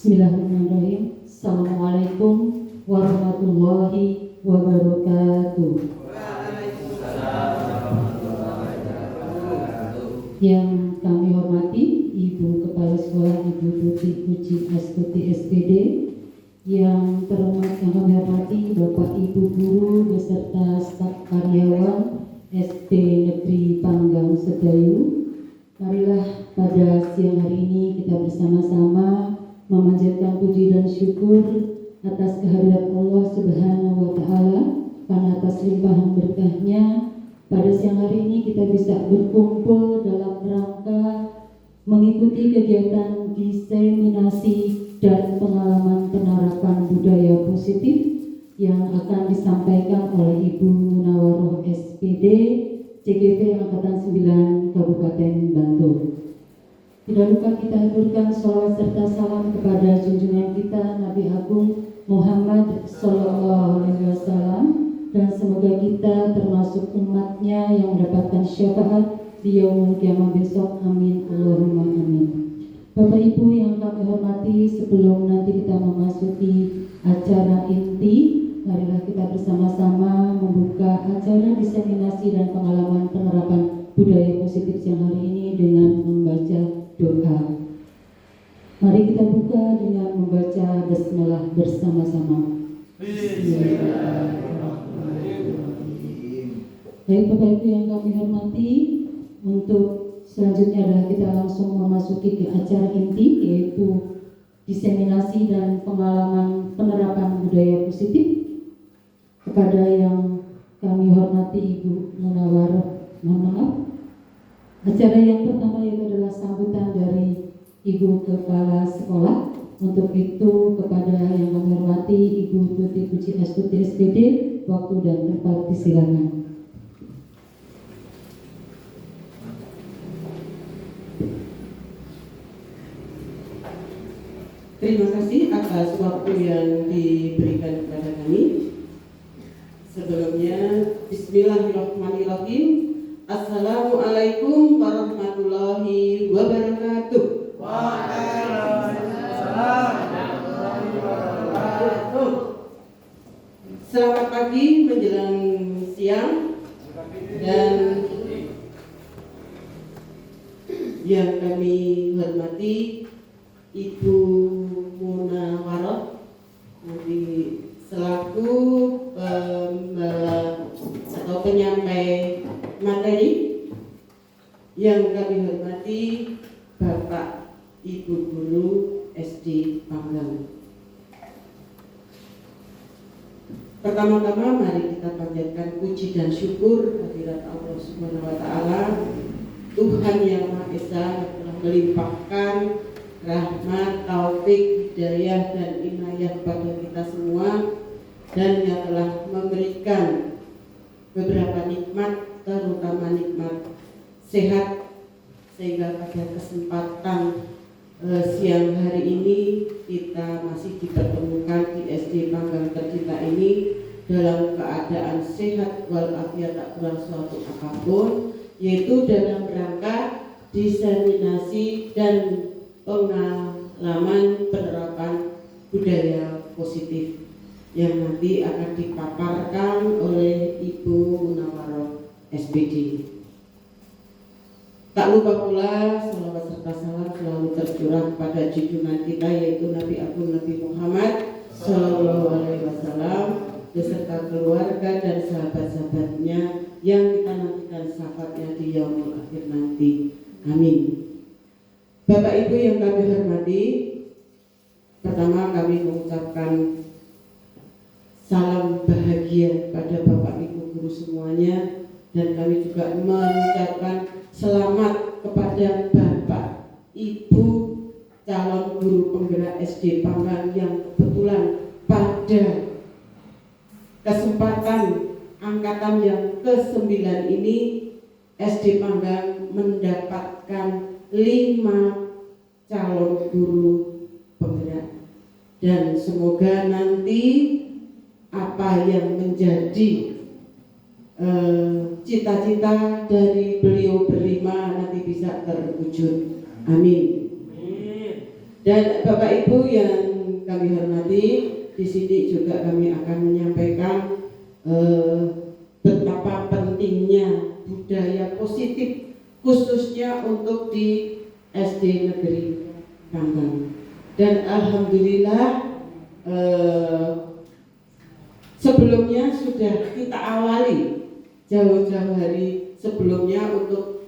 Bismillahirrahmanirrahim. Assalamualaikum warahmatullahi wabarakatuh. Yang kami hormati Ibu Kepala Sekolah Ibu Tuti Puji Astuti SPD, yang terhormat yang kami hormati Bapak Ibu Guru beserta staf karyawan SD Negeri Panggang Sedayu. Marilah pada siang hari ini kita bersama-sama memanjatkan puji dan syukur atas kehadirat Allah Subhanahu wa Ta'ala, karena atas limpahan berkahnya pada siang hari ini kita bisa berkumpul dalam rangka mengikuti kegiatan diseminasi dan pengalaman penerapan budaya positif yang akan disampaikan oleh Ibu Munawaroh SPD CGP Angkatan 9 Kabupaten Bantul. Tidak lupa kita haturkan sholawat serta salam kepada junjungan kita Nabi Agung Muhammad Sallallahu Alaihi Wasallam, dan semoga kita termasuk umatnya yang mendapatkan syafaat di yaumul kiamah besok. Amin Allahumma amin. Bapak Ibu yang kami hormati, sebelum nanti kita memasuki acara inti, marilah kita bersama-sama membuka acara diseminasi dan pengalaman penerapan budaya positif siang hari ini dengan membaca doa. Mari kita buka dengan membaca basmalah bersama-sama. Baik Bapak Ibu yang kami hormati, untuk selanjutnya adalah kita langsung memasuki ke acara inti, yaitu diseminasi dan pengalaman penerapan budaya positif. Kepada yang kami hormati Ibu Munawaroh, mohon maaf. Acara yang pertama yaitu adalah sambutan dari Ibu Kepala Sekolah. Untuk itu kepada yang kami hormati Ibu Tuti Puji Astuti SPD, waktu dan tempat disilakan. Terima kasih atas waktu yang diberikan kepada kami. Sebelumnya, Bismillahirrahmanirrahim. Assalamualaikum warahmatullahi wabarakatuh. Waalaikumsalam warahmatullahi wabarakatuh. Selamat pagi menjelang siang, dan yang kami hormati Ibu Munawaroh selaku atau penyampai materi. Yang kami hormati Bapak Ibu Guru SD Panggang. Pertama-tama mari kita panjatkan puji dan syukur kehadirat Allah Subhanahu wa Ta'ala, Tuhan yang Maha Esa, yang telah melimpahkan rahmat, taufik, hidayah dan inayah kepada kita semua, dan yang telah memberikan beberapa nikmat, terutama nikmat sehat, sehingga pada kesempatan siang hari ini kita masih dipertemukan di SD Panggang tercinta ini dalam keadaan sehat walafiat, tak kurang suatu apapun, yaitu dalam rangka diseminasi dan pengalaman penerapan budaya positif yang nanti akan dipaparkan oleh Ibu Munawaroh SPD. Tak lupa pula salawat serta salam selalu tercurah pada junjungan kita, yaitu Nabi Agung Nabi Muhammad Sallallahu Alaihi Wasallam beserta keluarga dan sahabat-sahabatnya yang kita nantikan syafaatnya di yaumul akhir nanti. Amin. Bapak Ibu yang kami hormati, pertama kami mengucapkan salam bahagia pada Bapak Ibu guru semuanya, dan kami juga mengucapkan selamat kepada Bapak Ibu calon guru penggerak SD Panggang yang kebetulan pada kesempatan angkatan yang ke-9 ini SD Panggang mendapatkan 5 calon guru penggerak, dan semoga nanti apa yang menjadi cita-cita dari beliau berlima nanti bisa terwujud. Amin. Dan Bapak Ibu yang kami hormati, di sini juga kami akan menyampaikan betapa pentingnya budaya positif khususnya untuk di SD Negeri Panggang. Dan alhamdulillah sebelumnya sudah kita awali jauh-jauh hari sebelumnya untuk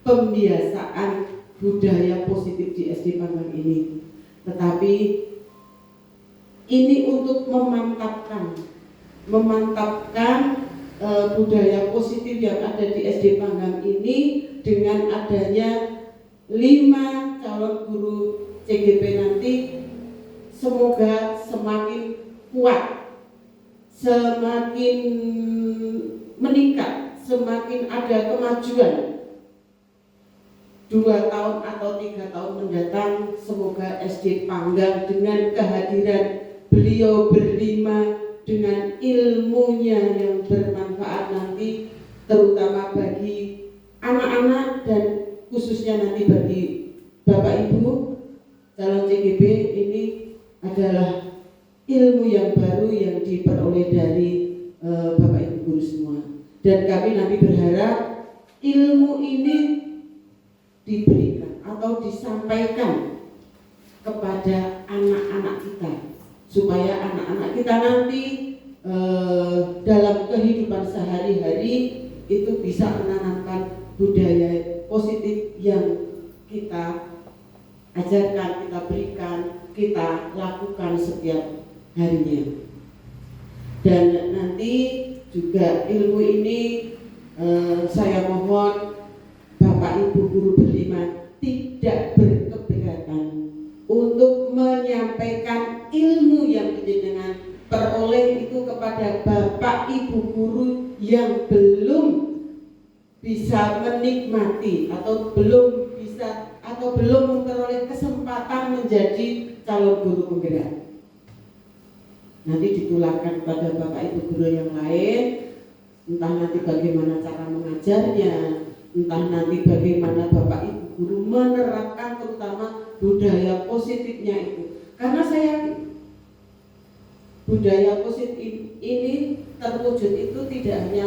pembiasaan budaya positif di SD Panggang ini. Tetapi ini untuk memantapkan budaya positif yang ada di SD Panggang ini dengan adanya 5 calon guru CGP nanti, semoga semakin kuat, semakin meningkat, semakin ada kemajuan 2 tahun atau 3 tahun mendatang. Semoga SD Panggang dengan kehadiran beliau berlima dengan ilmunya yang bermanfaat nanti, terutama bagi anak-anak dan khususnya nanti bagi Bapak Ibu calon CGP, ini adalah ilmu yang baru yang diperoleh dari Bapak Ibu guru semua. Dan kami nanti berharap ilmu ini diberikan atau disampaikan kepada anak-anak kita, supaya anak-anak kita nanti dalam kehidupan sehari-hari itu bisa menanamkan budaya positif yang kita ajarkan, kita berikan, kita lakukan setiap harinya. Dan nanti juga ilmu ini saya mohon Bapak Ibu guru berlima tidak berkeberatan untuk menyampaikan ilmu yang dengan peroleh itu kepada Bapak Ibu guru yang belum bisa menikmati atau belum bisa atau belum memperoleh kesempatan menjadi calon guru penggerak. Nanti ditularkan kepada Bapak Ibu guru yang lain, entah nanti bagaimana cara mengajarnya, entah nanti bagaimana Bapak Ibu guru menerapkan terutama budaya positifnya itu. Karena saya yakin budaya positif ini terwujud itu tidak hanya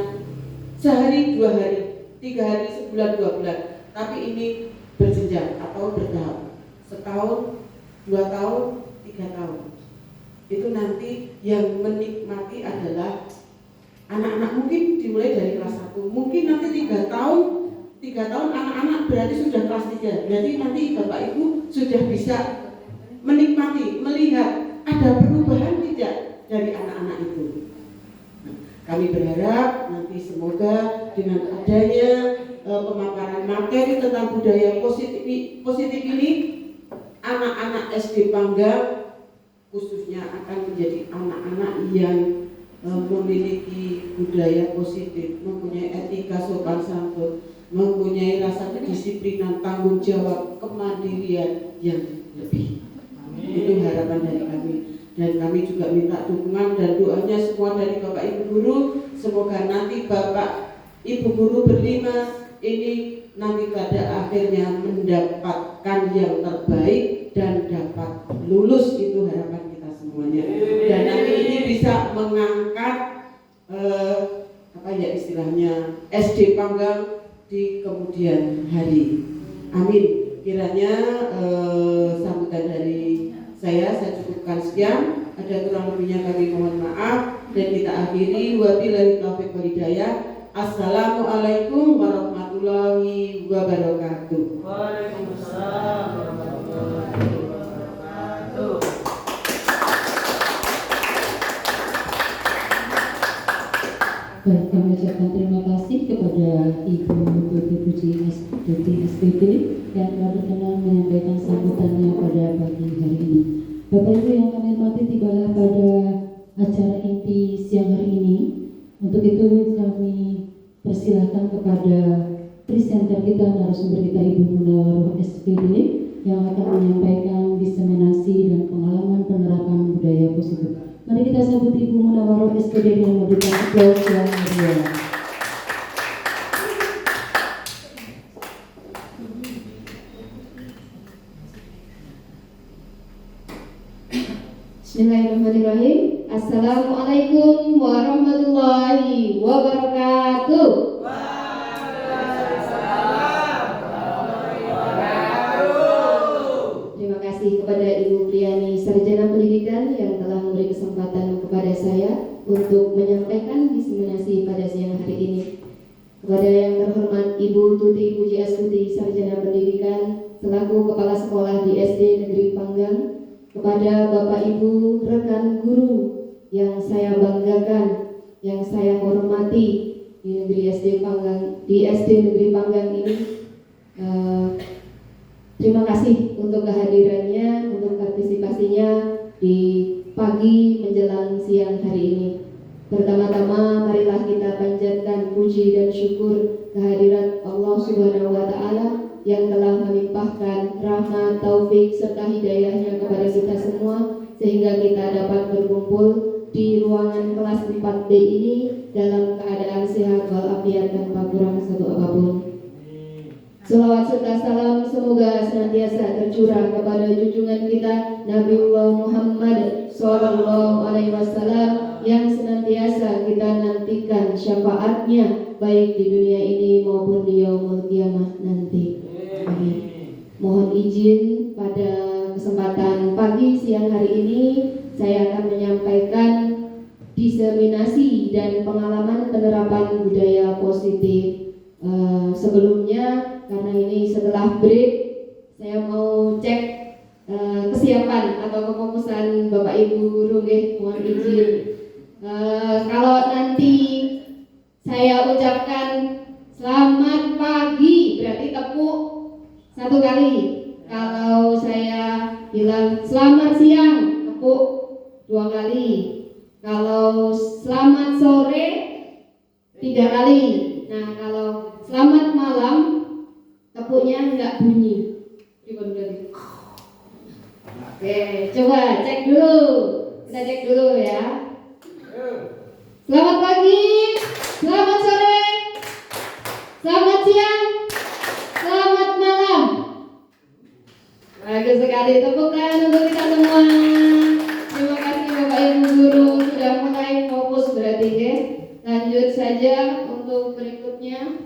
sehari, 2 hari, 3 hari, sebulan, 2 bulan, tapi ini berjenjang atau bertahap, setahun, 2 tahun, 3 tahun. Itu nanti yang menikmati adalah anak-anak, mungkin dimulai dari kelas 1, mungkin nanti 3 tahun anak-anak berarti sudah kelas 3, berarti nanti Bapak Ibu sudah bisa menikmati, melihat ada perubahan tidak dari anak-anak itu. Kami berharap nanti semoga dengan adanya pemaparan materi tentang budaya positif ini, anak-anak SD Panggang khususnya akan menjadi anak-anak yang memiliki budaya positif, mempunyai etika sopan santun, mempunyai rasa kedisiplinan, tanggung jawab, kemandirian yang lebih. Itu harapan dari kami. Dan kami juga minta dukungan dan doanya semua dari Bapak Ibu guru. Semoga nanti Bapak Ibu guru berlima ini nanti pada akhirnya mendapatkan yang terbaik dan dapat lulus. Itu harapan kita semuanya. Dan nanti ini bisa mengangkat istilahnya SD Panggang di kemudian hari. Amin. Kiranya sambutan dari saya cukupkan sekian. Ada kurang lebihnya kami mohon maaf dan kita akhiri. Wabillahi taufiq wal hidayah. Assalamualaikum warahmatullahi wabarakatuh. Waalaikumsalam warahmatullahi wabarakatuh. Baik, kami ucapkan terima kasih kepada Ibu Tuti Puji Duti SPD yang telah berkenan menyampaikan sambutannya pada pagi hari ini. Bapak Ibu yang kami hormati, tibalah pada acara inti siang hari ini. Untuk itu kami persilahkan kepada presenter kita, narasumber kita Ibu Munawaroh SPD yang akan menyampaikan diseminasi dan pengalaman penerapan budaya positif. Mari kita sambut Ibu Munawaroh SPD dengan memberikan aplaus yang meriah. Bismillahirrahmanirrahim. Assalamualaikum warahmatullahi wabarakatuh. Terima kasih kepada Ibu Priani Sarjana Pendidikan yang telah memberi kesempatan kepada saya untuk menyampaikan diseminasi pada siang hari ini. Kepada yang terhormat Ibu Tuti Puji Astuti Sarjana Pendidikan selaku Kepala Sekolah di SD Negeri Panggang, kepada Bapak Ibu rekan guru yang saya banggakan, yang saya hormati di negeri SD Panggang, di SD Negeri Panggang ini, terima kasih untuk kehadirannya, untuk partisipasinya di pagi menjelang siang hari ini. Pertama-tama marilah kita panjatkan puji dan syukur kehadirat Allah Subhanahu wa Ta'ala yang telah melimpahkan rahmat, taufik serta hidayahnya kepada kita semua sehingga kita dapat berkumpul di ruangan kelas 4B ini dalam keadaan sehat walafiat tanpa kurang satu apapun. Selawat serta salam semoga senantiasa tercurah kepada junjungan kita Nabiullah Muhammad Sallallahu Alaihi Wasallam yang senantiasa kita nantikan syafaatnya baik di dunia ini maupun di yaumul qiyamah nanti. Amin. Mohon izin pada kesempatan pagi siang hari ini saya akan menyampaikan diseminasi dan pengalaman penerapan budaya positif. Sebelumnya karena ini setelah break saya mau cek kesiapan atau kefokusan Bapak Ibu guru, mohon izin. Kalau nanti saya ucapkan selamat pagi berarti tepuk satu kali. Kalau saya bilang selamat siang tepuk dua kali. Kalau selamat sore 3 kali. Nah kalau selamat malam tepuknya enggak bunyi. Oke, coba cek dulu. Kita cek dulu ya. Selamat pagi, selamat sore, selamat siang, selamat malam. Bagus sekali, tepuk tangan untuk kita semua. Terima kasih Bapak Ibu guru sudah mulai fokus berarti ya. Lanjut saja untuk berikutnya.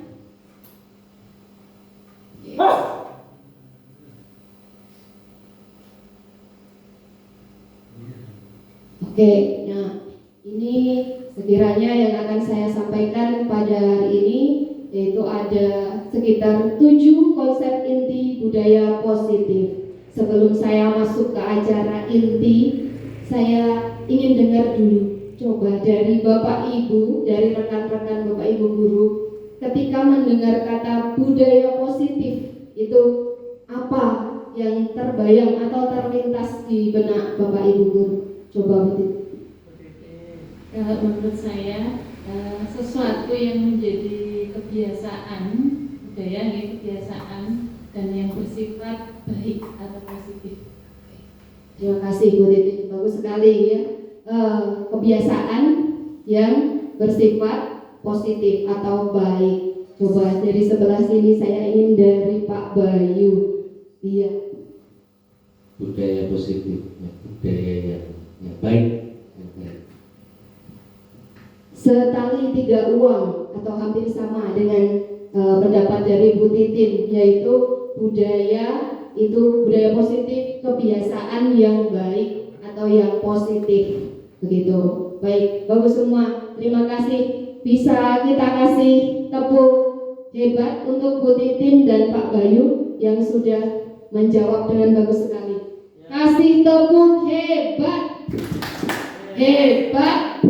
Oke, nah ini sekiranya yang akan saya sampaikan pada hari ini yaitu ada sekitar 7 konsep inti budaya positif. Sebelum saya masuk ke acara inti, saya ingin dengar dulu coba dari Bapak Ibu, dari rekan-rekan Bapak Ibu guru, ketika mendengar kata budaya positif itu apa yang terbayang atau terlintas di benak Bapak Ibu guru? Coba Bu. Kalau menurut saya sesuatu yang menjadi kebiasaan budaya, kebiasaan dan yang bersifat baik atau positif. Terima kasih Bu Titi, bagus sekali ya. Kebiasaan yang bersifat positif atau baik. Coba dari sebelah sini saya ingin dari Pak Bayu. Iya. Budaya positif, budaya yang baik. Setali 3 uang atau hampir sama dengan pendapat dari Bu Titin, yaitu budaya itu budaya positif, kebiasaan yang baik atau yang positif, begitu. Baik, bagus semua. Terima kasih. Bisa kita kasih tepuk hebat untuk Bu Titin dan Pak Bayu yang sudah menjawab dengan bagus sekali. Kasih tepuk hebat. Hebat.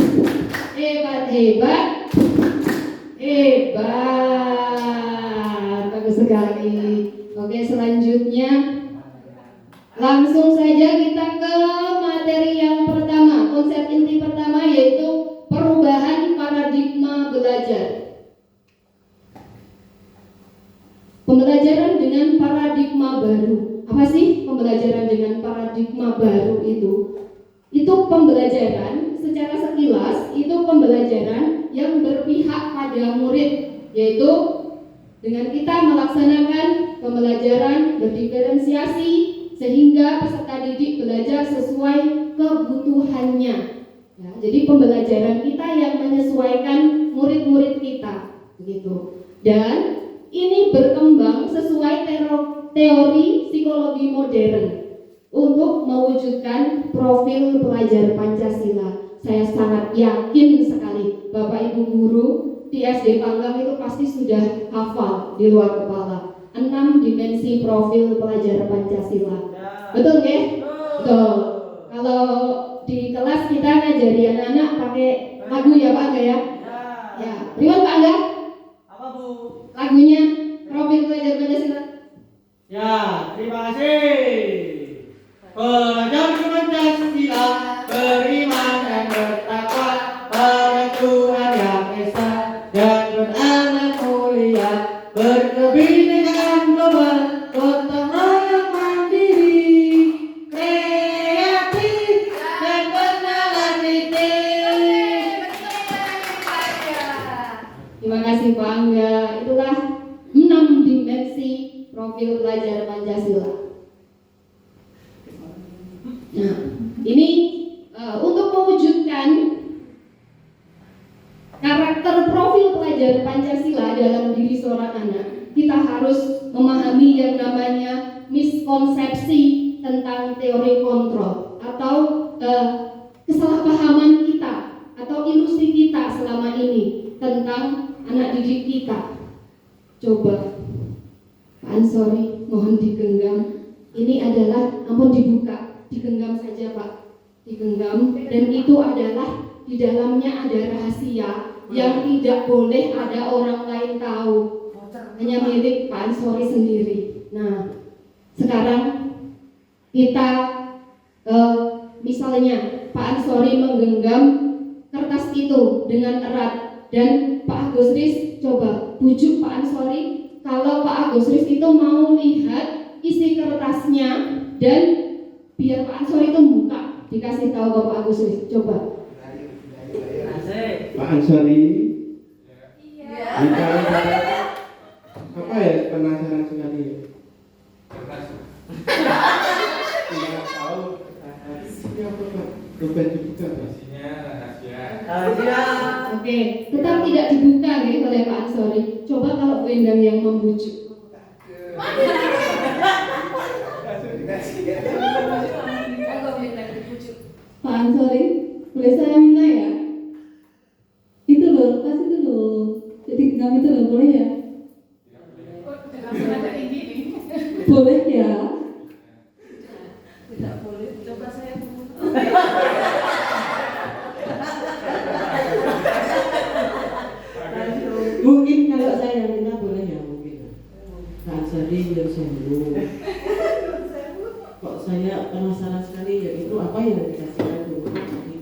Hebat, hebat. Hebat. Bagus sekali. Oke, selanjutnya langsung saja kita ke materi yang pertama. Konsep inti pertama yaitu perubahan paradigma belajar. Pembelajaran dengan paradigma baru. Apa sih pembelajaran dengan paradigma baru itu? Itu pembelajaran secara sekilas, itu pembelajaran yang berpihak pada murid, yaitu dengan kita melaksanakan pembelajaran berdiferensiasi sehingga peserta didik belajar sesuai kebutuhannya. Ya, jadi pembelajaran kita yang menyesuaikan murid-murid kita, begitu. Dan ini berkembang sesuai teori psikologi modern untuk mewujudkan profil pelajar Pancasila. Saya sangat yakin sekali Bapak Ibu guru di SD Panggang itu pasti sudah hafal di luar kepala 6 dimensi profil pelajar Pancasila. Betul nggih? Betul. Kalau di kelas kita ngajari anak-anak pakai lagu ya Pak Angga ya? Ya. Riwan Pak Angga? Apa Bu? Lagunya profil pelajar Pancasila. Ya, terima kasih. Pelajar Pancasila beriman dan bertakwa pada Tuhan Yang Esa dan beranak mulia, berkebinekaan global, gotong royong mandiri, kreatif dan bernalariti. Terima kasih Pak Angga. Itulah 6 dimensi profil pelajar Pancasila. Nah, ini untuk mewujudkan karakter profil pelajar Pancasila dalam diri seorang anak, kita harus memahami yang namanya miskonsepsi tentang teori kontrol atau kesalahpahaman kita atau ilusi kita selama ini tentang anak didik kita. Coba Pak Ansori, mohon digenggam. Ini adalah, ampun dibuka, digenggam saja Pak, digenggam. Dan itu adalah di dalamnya ada rahasia yang tidak boleh ada orang lain tahu, hanya milik Pak Ansori sendiri. Nah, sekarang kita misalnya Pak Ansori menggenggam kertas itu dengan erat dan Pak Agusris coba bujuk Pak Ansori kalau Pak Agusris itu mau lihat isi kertasnya dan biar Pak Ansori itu buka, dikasih tahu ke Pak Agusris. Coba Pak Ansori, Iya. apa ya, penasaran sekali ya. Tidak tahu isinya apa Pak? Coba dibuka Pak. Rahasia. Oke, tetap tidak dibuka ya oleh Pak Ansori. Coba kalau Bu Endang yang membujuk. Pak Ansori, boleh saya minta ya? Itu loh, tas itu loh. Jadi genggam itu loh, boleh ya? Boleh ya? Tidak boleh, coba saya Mungkin kalau saya yang minta boleh ya, mungkin Pak Ansori yang sembuh. Kok saya penasaran sekali ya, itu apa yang dikasih lagu. Jadi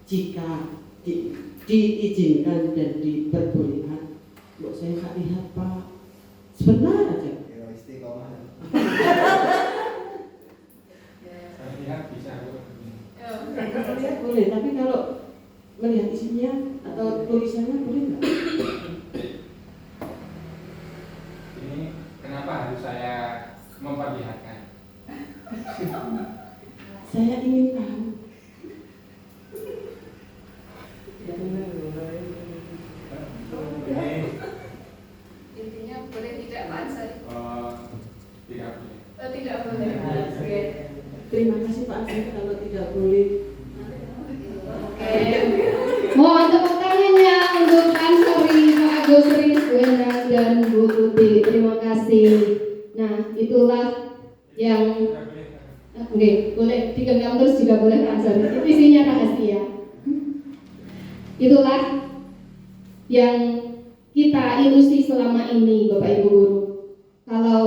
jika diizinkan dan diperbolehkan, kok saya nggak lihat Pak, sebentar aja. Melihat boleh, tapi kalau melihat isinya atau tulisannya boleh nggak? Ini kenapa harus saya memperlihatkan? Saya ingin tahu. Ini intinya boleh tidak Pak Ansori? tidak boleh. Tidak boleh. Oke. Terima kasih Pak Ansori kalau tidak boleh. Mohon tepuk tangannya untuk Pak Ansori, Pak Agusris, Bu Endang, dan Bu Tuti. Terima kasih. Nah, itulah yang oke, boleh digenggam terus juga boleh Pak Ansori. Itu isinya rahasia. Itulah yang kita ilusi selama ini, Bapak Ibu guru. Kalau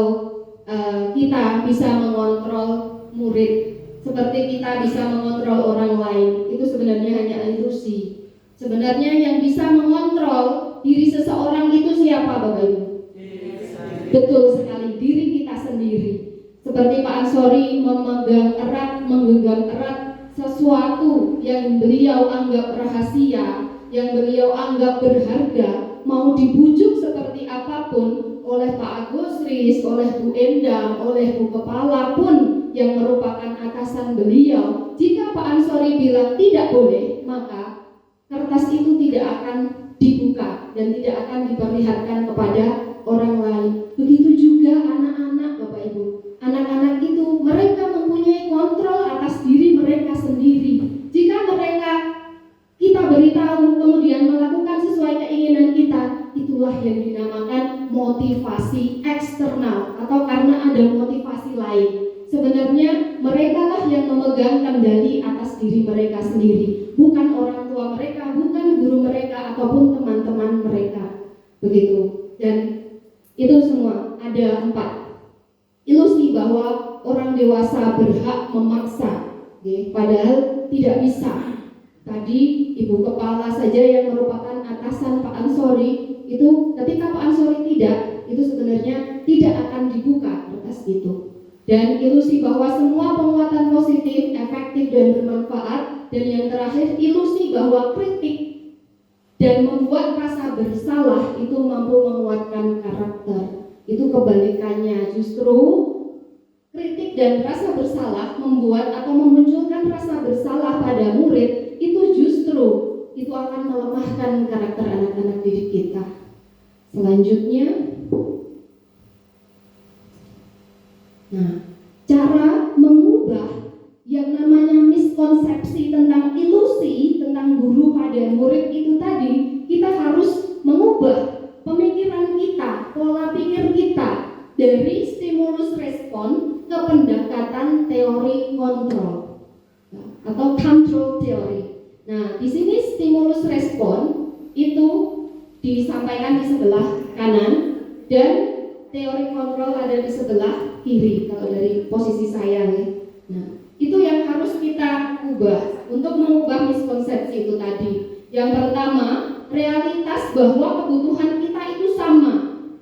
kita bisa mengontrol murid seperti kita bisa mengontrol orang lain, itu sebenarnya hanya ilusi. Sebenarnya yang bisa mengontrol diri seseorang itu siapa, Bapak Ibu? Betul sekali, diri kita sendiri. Seperti Pak Ansori memegang erat, menggenggam erat sesuatu yang beliau anggap rahasia, yang beliau anggap berharga, mau dibujuk seperti apapun oleh Pak Agusris, oleh Bu Endang, oleh Bu Kepala pun yang merupakan atasan beliau, jika Pak Ansori bilang tidak boleh, maka kertas itu tidak akan dibuka dan tidak akan diperlihatkan kepada orang lain. Begitu juga anak-anak, Bapak Ibu. Anak-anak itu mereka mempunyai kontrol atas diri mereka sendiri. Jika mereka kita beritahu kemudian melakukan sesuai keinginan kita, itulah yang dinamakan motivasi eksternal atau karena ada motivasi lain. Sebenarnya mereka lah yang memegang kendali atas diri mereka sendiri, bukan orang tua mereka, bukan guru mereka ataupun teman-teman mereka. Begitu. Dan itu semua ada 4. Ilusi bahwa orang dewasa berhak memaksa, padahal tidak bisa. Tadi Ibu Kepala saja yang merupakan atasan Pak Ansori itu ketika Pak Ansori tidak, itu sebenarnya tidak akan dibuka kertas itu. Dan ilusi bahwa semua penguatan positif, efektif dan bermanfaat. Dan yang terakhir ilusi bahwa kritik dan membuat rasa bersalah itu mampu menguatkan karakter. Itu kebalikannya, justru kritik dan rasa bersalah membuat atau memunculkan rasa bersalah pada murid itu justru itu akan melemahkan karakter anak-anak didik kita. Selanjutnya, cara mengubah yang namanya miskonsepsi tentang ilusi tentang guru pada murid itu tadi, kita harus mengubah pemikiran kita, pola pikir kita dari stimulus respon ke pendekatan teori kontrol atau control theory. Nah, di sini stimulus respon itu disampaikan di sebelah kanan dan teori kontrol ada di sebelah kiri kalau dari posisi saya nih. Nah, itu yang harus kita ubah untuk mengubah miskonsepsi itu tadi. Yang pertama, realitas bahwa kebutuhan kita itu sama.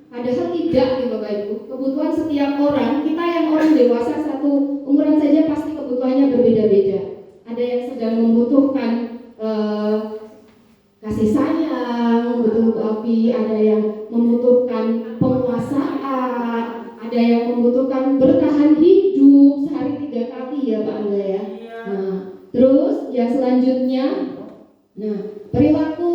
Padahal tidak nih Bapak Ibu. Kebutuhan setiap orang, kita yang orang dewasa satu umuran saja pasti kebutuhannya berbeda-beda. Ada yang sedang membutuhkan kasih sayang, betul Bu Afi, ada yang membutuhkan penguasaan, ada yang membutuhkan bertahan hidup sehari 3 kali ya Pak Angga ya. Nah, terus yang selanjutnya, perilaku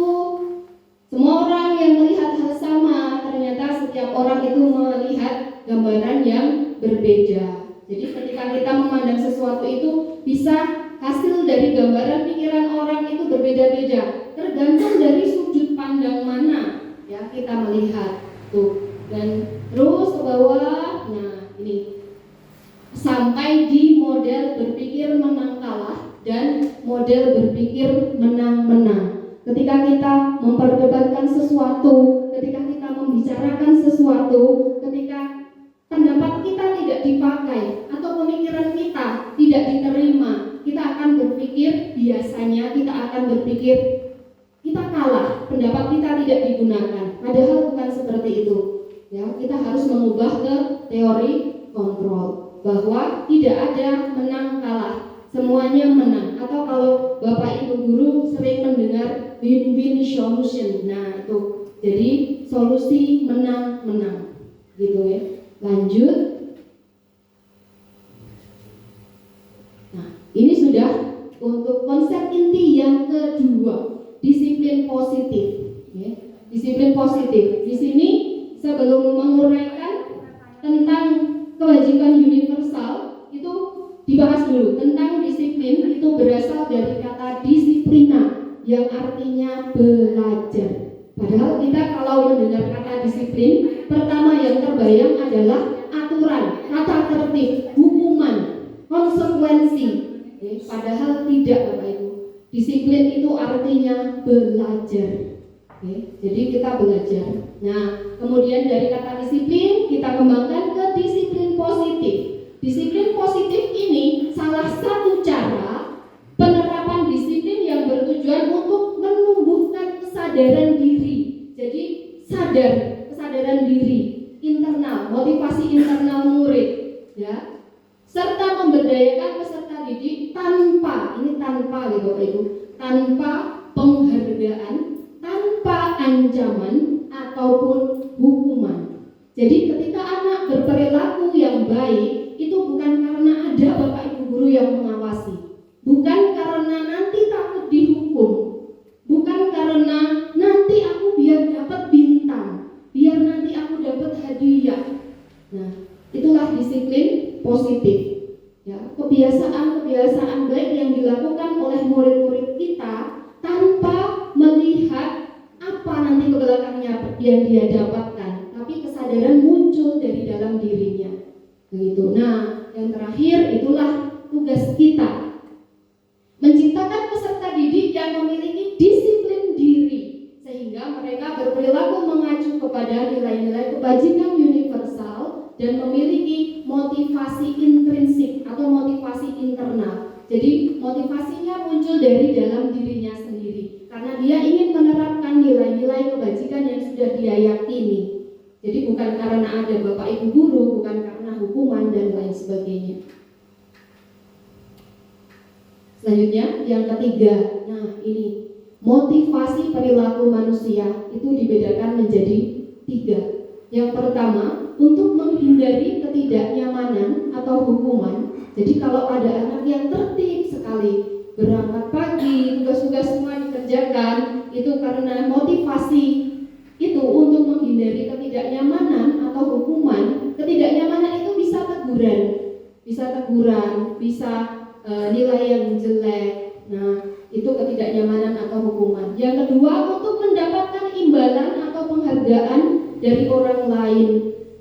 semua orang yang melihat hal sama, ternyata setiap orang itu melihat gambaran yang berbeda. Jadi ketika kita memandang sesuatu itu bisa hasil dari gambaran pikiran orang itu berbeda-beda, tergantung dari sudut pandang mana ya kita melihat tuh. Dan terus ke bawah, nah ini sampai di model berpikir menang kalah dan model berpikir menang-menang. Ketika kita memperdebatkan sesuatu, ketika kita membicarakan sesuatu, ketika pendapat kita tidak dipakai atau pemikiran kita tidak diterima, kita akan berpikir, biasanya kita akan berpikir kita kalah, pendapat kita tidak digunakan. Padahal bukan seperti itu. Ya, kita harus mengubah ke teori kontrol bahwa tidak ada menang kalah, semuanya menang. Atau kalau Bapak Ibu guru sering mendengar win-win solution, nah itu jadi solusi menang-menang, gitu ya. Lanjut. Nah, ini sudah untuk konsep inti yang kedua, disiplin positif. Ya. Disiplin positif. Di sini sebelum menguraikan tentang kewajiban universal itu dibahas dulu tentang disiplin. Itu berasal dari kata disiplina yang artinya belajar. Padahal kita kalau mendengar kata disiplin, pertama yang terbayang adalah aturan, tata tertib, hukuman, konsekuensi. Padahal tidak Bapak Ibu. Disiplin itu artinya belajar. Jadi kita belajar. Nah, kemudian dari kata disiplin kita kembangkan ke disiplin positif. Disiplin positif ini salah satu cara penerapan disiplin yang bertujuan untuk menumbuhkan kesadaran diri. Jadi kesadaran diri internal, motivasi internal murid, ya, serta memberdayakan peserta didik tanpa gitu Ibu, tanpa penghargaan, tanpa ancaman ataupun hukuman. Jadi ketika anak berperilaku yang baik itu bukan karena ada Bapak Ibu guru yang mengawasi. Bukan karena nanti takut dihukum, bukan karena nanti aku biar dapat bintang, biar nanti aku dapat hadiah. Nah, itulah disiplin positif. Ya, kebiasaan-kebiasaan baik yang dilakukan oleh murid-murid kita tanpa melihat apa nanti ke belakangnya yang dia dapatkan, tapi kesadaran muncul dari dalam dirinya. Begitu. Nah, yang terakhir itulah tugas kita, menciptakan peserta didik yang memiliki disiplin diri sehingga mereka berperilaku mengacu kepada nilai-nilai kebajikan universal dan memiliki motivasi intrinsik atau motivasi internal. Jadi motivasinya muncul dari dalam dirinya sendiri karena dia ingin menerapkan nilai-nilai kebajikan yang sudah dia yakini. Jadi bukan karena ada Bapak Ibu guru, bukan karena hukuman dan lain sebagainya. Selanjutnya yang ketiga, nah ini motivasi perilaku manusia itu dibedakan menjadi 3. Yang pertama, untuk menghindari ketidaknyamanan atau hukuman. Jadi kalau ada anak yang tertib sekali, berangkat pagi, tugas-tugas semua dikerjakan, itu karena motivasi itu untuk menghindari ketidaknyamanan atau hukuman. Ketidaknyamanan itu bisa teguran, bisa nilai yang jelek. Nah, itu ketidaknyamanan atau hukuman. Yang kedua, untuk mendapatkan imbalan atau penghargaan dari orang lain.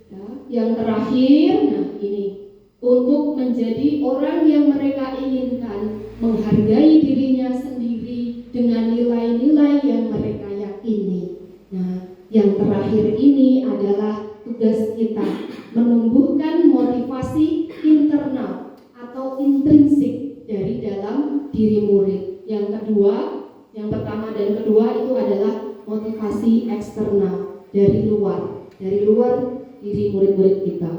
Ya, yang terakhir, nah ini untuk menjadi orang yang mereka inginkan, menghargai dirinya sendiri dengan nilai-nilai yang mereka yakini. Nah, yang terakhir ini adalah tugas kita, menumbuhkan motivasi internal atau intrinsik dari dalam diri murid. Yang kedua, yang pertama dan kedua itu adalah motivasi eksternal dari luar diri murid-murid kita.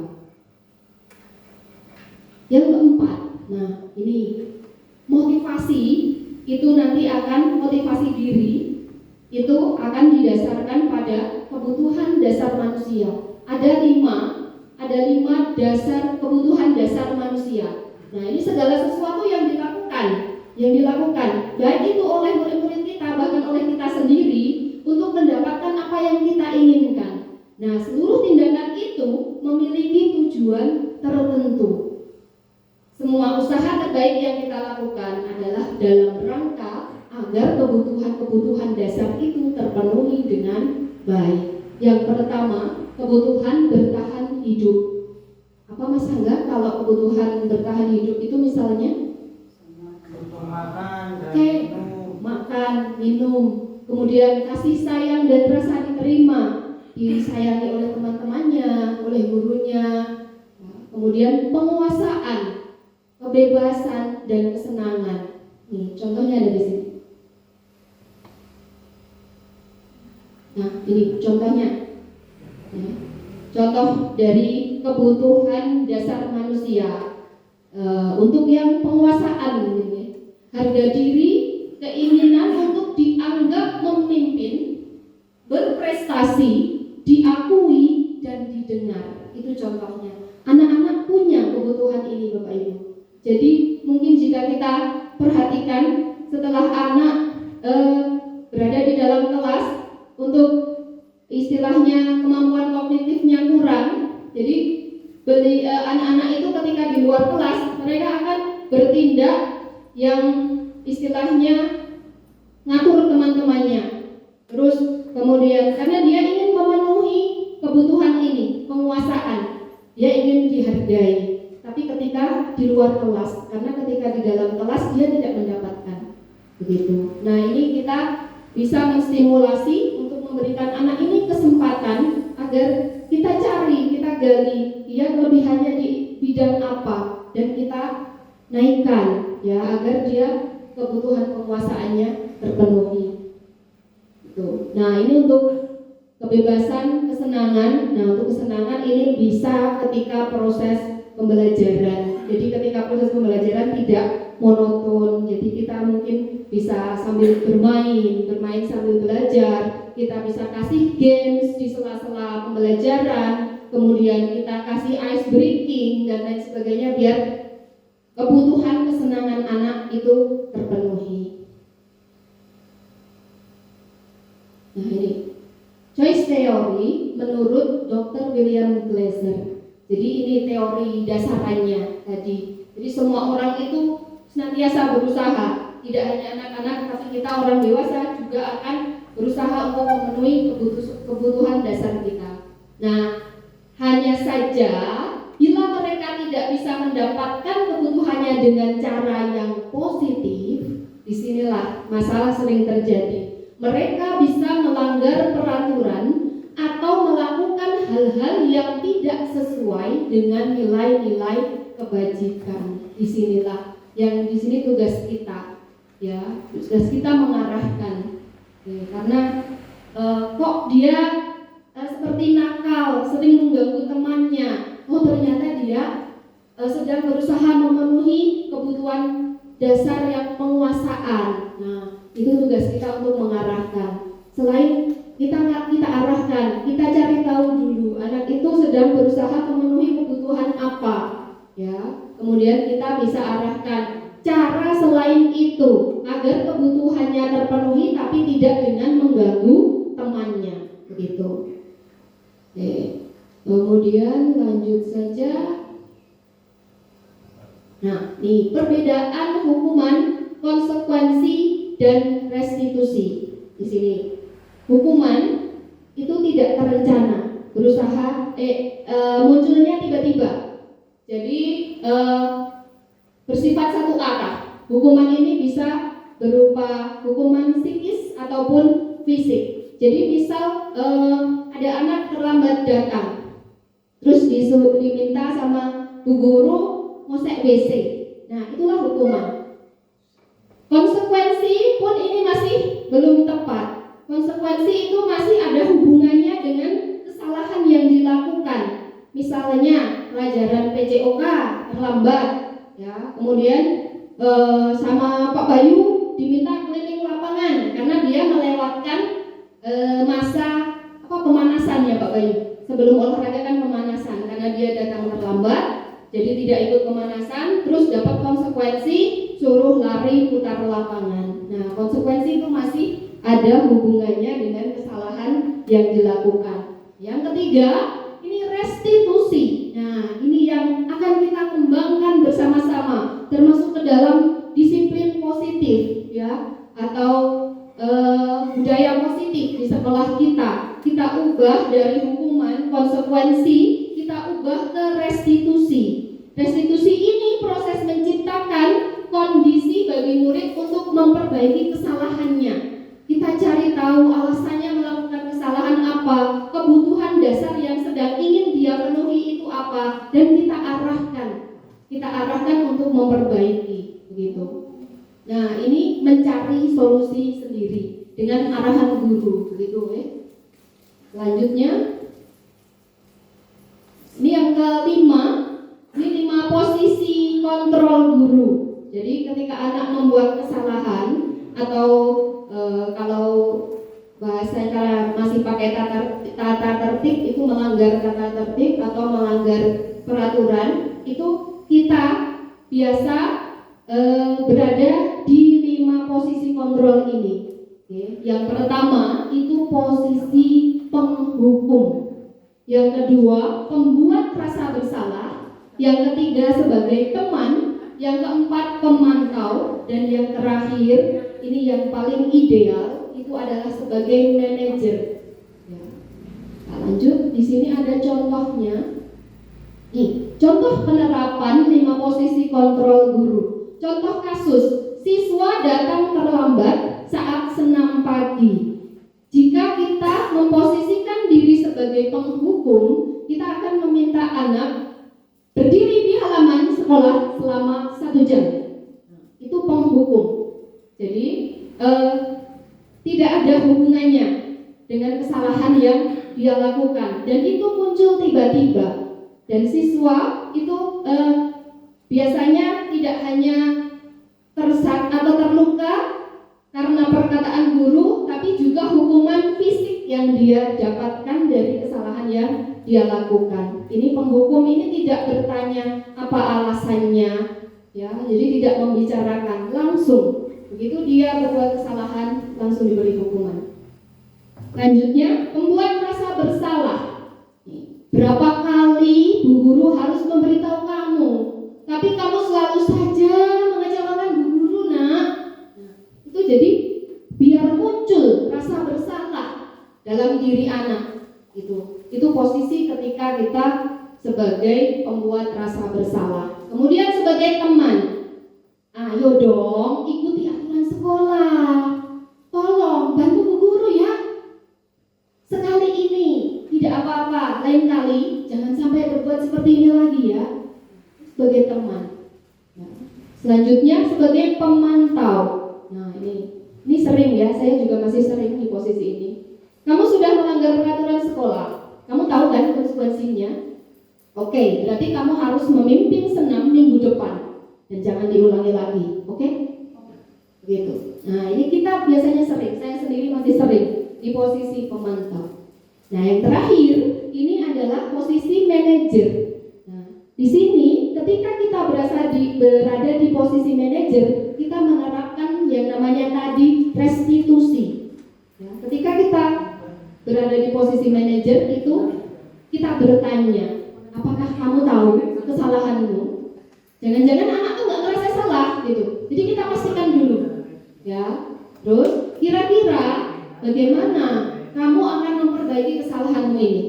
Yang keempat, nah ini motivasi itu nanti akan motivasi diri itu akan didasarkan pada kebutuhan dasar manusia. Ada lima dasar kebutuhan dasar manusia. Nah ini segala sesuatu yang dilakukan baik itu oleh murid-murid kita bahkan oleh kita sendiri untuk mendapatkan apa yang kita inginkan. Nah seluruh tindakan itu memiliki tujuan tertentu. Semua usaha terbaik yang kita lakukan adalah dalam rangka agar kebutuhan dasar itu terpenuhi dengan baik. Yang pertama, kebutuhan bertahan hidup. Apa Mas Angga kalau kebutuhan bertahan hidup itu misalnya? Makan, minum, kemudian kasih sayang dan rasa diterima, disayangi oleh teman-temannya, oleh gurunya, kemudian penguasaan, kebebasan dan kesenangan. Nih, contohnya ada di sini. Nah, ini contohnya. Ya. Contoh dari kebutuhan dasar manusia untuk yang penguasaan, ini. Harga diri, keinginan untuk dianggap memimpin, berprestasi, diakui dan didengar. Itu contohnya. Anak-anak punya kebutuhan ini, Bapak Ibu. Jadi mungkin jika kita perhatikan setelah anak berada di dalam kelas, untuk istilahnya kemampuan kognitifnya kurang, jadi anak-anak itu ketika di luar kelas mereka akan bertindak yang istilahnya ngatur teman-temannya. Terus kemudian karena dia ingin memenuhi kebutuhan ini, penguasaan, dia ingin dihargai. Tapi ketika di luar kelas, karena ketika di dalam kelas dia tidak mendapatkan. Begitu. Nah, ini kita bisa menstimulasi untuk memberikan anak ini kesempatan agar kita cari, kita gali dia kelebihannya di bidang apa dan kita naikkan ya agar dia kebutuhan penguasaannya terpenuhi. Gitu. Nah, ini untuk kebebasan, kesenangan. Nah, untuk kesenangan ini bisa ketika proses pembelajaran. Jadi ketika proses pembelajaran tidak monoton. Jadi kita mungkin bisa sambil bermain sambil belajar. Kita bisa kasih games di sela-sela pembelajaran. Kemudian kita kasih ice breaking dan lain sebagainya biar kebutuhan kesenangan anak itu terpenuhi. Nah ini choice theory menurut Dr. William Glasser. Jadi ini teori dasarannya tadi. Jadi semua orang itu senantiasa berusaha, tidak hanya anak-anak tapi kita orang dewasa juga akan berusaha untuk memenuhi kebutuhan dasar kita. Nah, hanya saja bila mereka tidak bisa mendapatkan kebutuhannya dengan cara yang positif, disinilah masalah sering terjadi. Mereka bisa melanggar peraturan atau melakukan hal-hal yang tidak sesuai dengan nilai-nilai kebajikan. Disinilah yang di sini tugas kita, ya, tugas kita mengarahkan. Karena kok dia seperti nakal, sering mengganggu temannya. Oh ternyata dia sedang berusaha memenuhi kebutuhan dasar yang penguasaan. Nah itu tugas kita untuk mengarahkan. Selain kita arahkan, kita cari tahu dulu anak itu sedang berusaha memenuhi kebutuhan apa, ya. Kemudian kita bisa arahkan cara selain itu agar kebutuhannya terpenuhi tapi tidak dengan mengganggu temannya, begitu. Oke. Kemudian lanjut saja. Nah, nih perbedaan hukuman, konsekuensi dan restitusi di sini. Hukuman itu tidak terencana, berusaha munculnya tiba-tiba. Jadi bersifat satu arah. Hukuman ini bisa berupa hukuman psikis ataupun fisik. Jadi misal ada anak terlambat datang, terus diminta sama bu guru ngosek WC. Nah itulah hukuman. Konsekuensi pun ini masih belum tepat. Konsekuensi itu masih ada hubungannya dengan kesalahan yang dilakukan. Misalnya pelajaran PCOK terlambat, ya. Kemudian sama Pak Bayu diminta keliling lapangan karena dia melewatkan masa pemanasan ya Pak Bayu. Sebelum olahraga kan pemanasan, karena dia datang terlambat, jadi tidak ikut pemanasan, terus dapat konsekuensi suruh lari putar lapangan. Nah konsekuensi itu masih ada hubungannya dengan kesalahan yang dilakukan. Yang ketiga, ini restitusi. Nah, ini yang akan kita kembangkan bersama-sama, termasuk ke dalam disiplin positif, ya, atau budaya positif di sekolah kita. Kita ubah dari hukuman, konsekuensi, kita ubah ke restitusi. Restitusi ini proses menciptakan kondisi bagi murid untuk memperbaiki kesalahannya. Kita cari tahu alasannya melakukan kesalahan apa, kebutuhan dasar yang sedang ingin dia penuhi itu apa, dan kita arahkan untuk memperbaiki, begitu. Nah ini mencari solusi sendiri dengan arahan guru, begitu ya. Selanjutnya, ini yang kelima, ini 5 posisi kontrol guru. Jadi ketika anak membuat kesalahan atau kalau bahasa masih pakai tata tertib itu melanggar tata tertib atau melanggar peraturan, itu kita biasa berada di 5 posisi kontrol ini. Oke. Yang pertama itu posisi penghukum, yang kedua pembuat rasa bersalah, yang ketiga sebagai teman, yang keempat pemantau, dan yang terakhir ini yang paling ideal itu adalah sebagai manajer. Ya. Nah, lanjut, di sini ada contohnya. Nih, contoh penerapan 5 posisi kontrol guru. Contoh kasus, siswa datang terlambat saat senam pagi. Jika kita memposisikan diri sebagai penghukum, kita akan meminta anak berdiri di halaman sekolah selama 1 jam. Itu penghukum. Jadi tidak ada hubungannya dengan kesalahan yang dia lakukan, dan itu muncul tiba-tiba. Dan siswa itu biasanya tidak hanya terluka karena perkataan guru, tapi juga hukuman fisik yang dia dapatkan dari kesalahan yang dia lakukan. Ini penghukum ini tidak bertanya apa alasannya, Ya, jadi tidak membicarakan langsung. Begitu dia berbuat kesalahan, langsung diberi hukuman. Lanjutnya, membuat merasa bersalah. Berapa kali Bu Guru harus memberitahu kamu, tapi kamu selalu saja mengecewakan Bu Guru, nak. Itu jadi biar muncul rasa bersalah dalam diri anak. Itu posisi ketika kita sebagai pembuat rasa bersalah. Kemudian sebagai teman, ayo dong ikuti aturan sekolah. Tolong bantu Bu Guru ya. Sekali ini tidak apa-apa, lain kali jangan sampai berbuat seperti ini lagi ya. Sebagai teman. Ya. Selanjutnya sebagai pemantau. Nah ini sering ya, saya juga masih sering di posisi ini. Kamu sudah melanggar peraturan sekolah. Kamu tahu kan konsekuensinya? Oke, berarti kamu harus memimpin senam minggu depan dan jangan diulangi lagi. Oke? Begitu. Nah, ini kita biasanya sering, saya sendiri masih sering di posisi pemantau. Nah, yang terakhir ini adalah posisi manajer. Nah, di sini ketika kita berada di posisi manajer, kita menerapkan yang namanya tadi restitusi. Ya, ketika kita berada di posisi manajer itu kita bertanya, apakah kamu tahu kesalahanmu? Jangan-jangan anak tuh nggak ngerasa salah gitu. Jadi kita pastikan dulu, ya. Terus kira-kira bagaimana kamu akan memperbaiki kesalahanmu ini?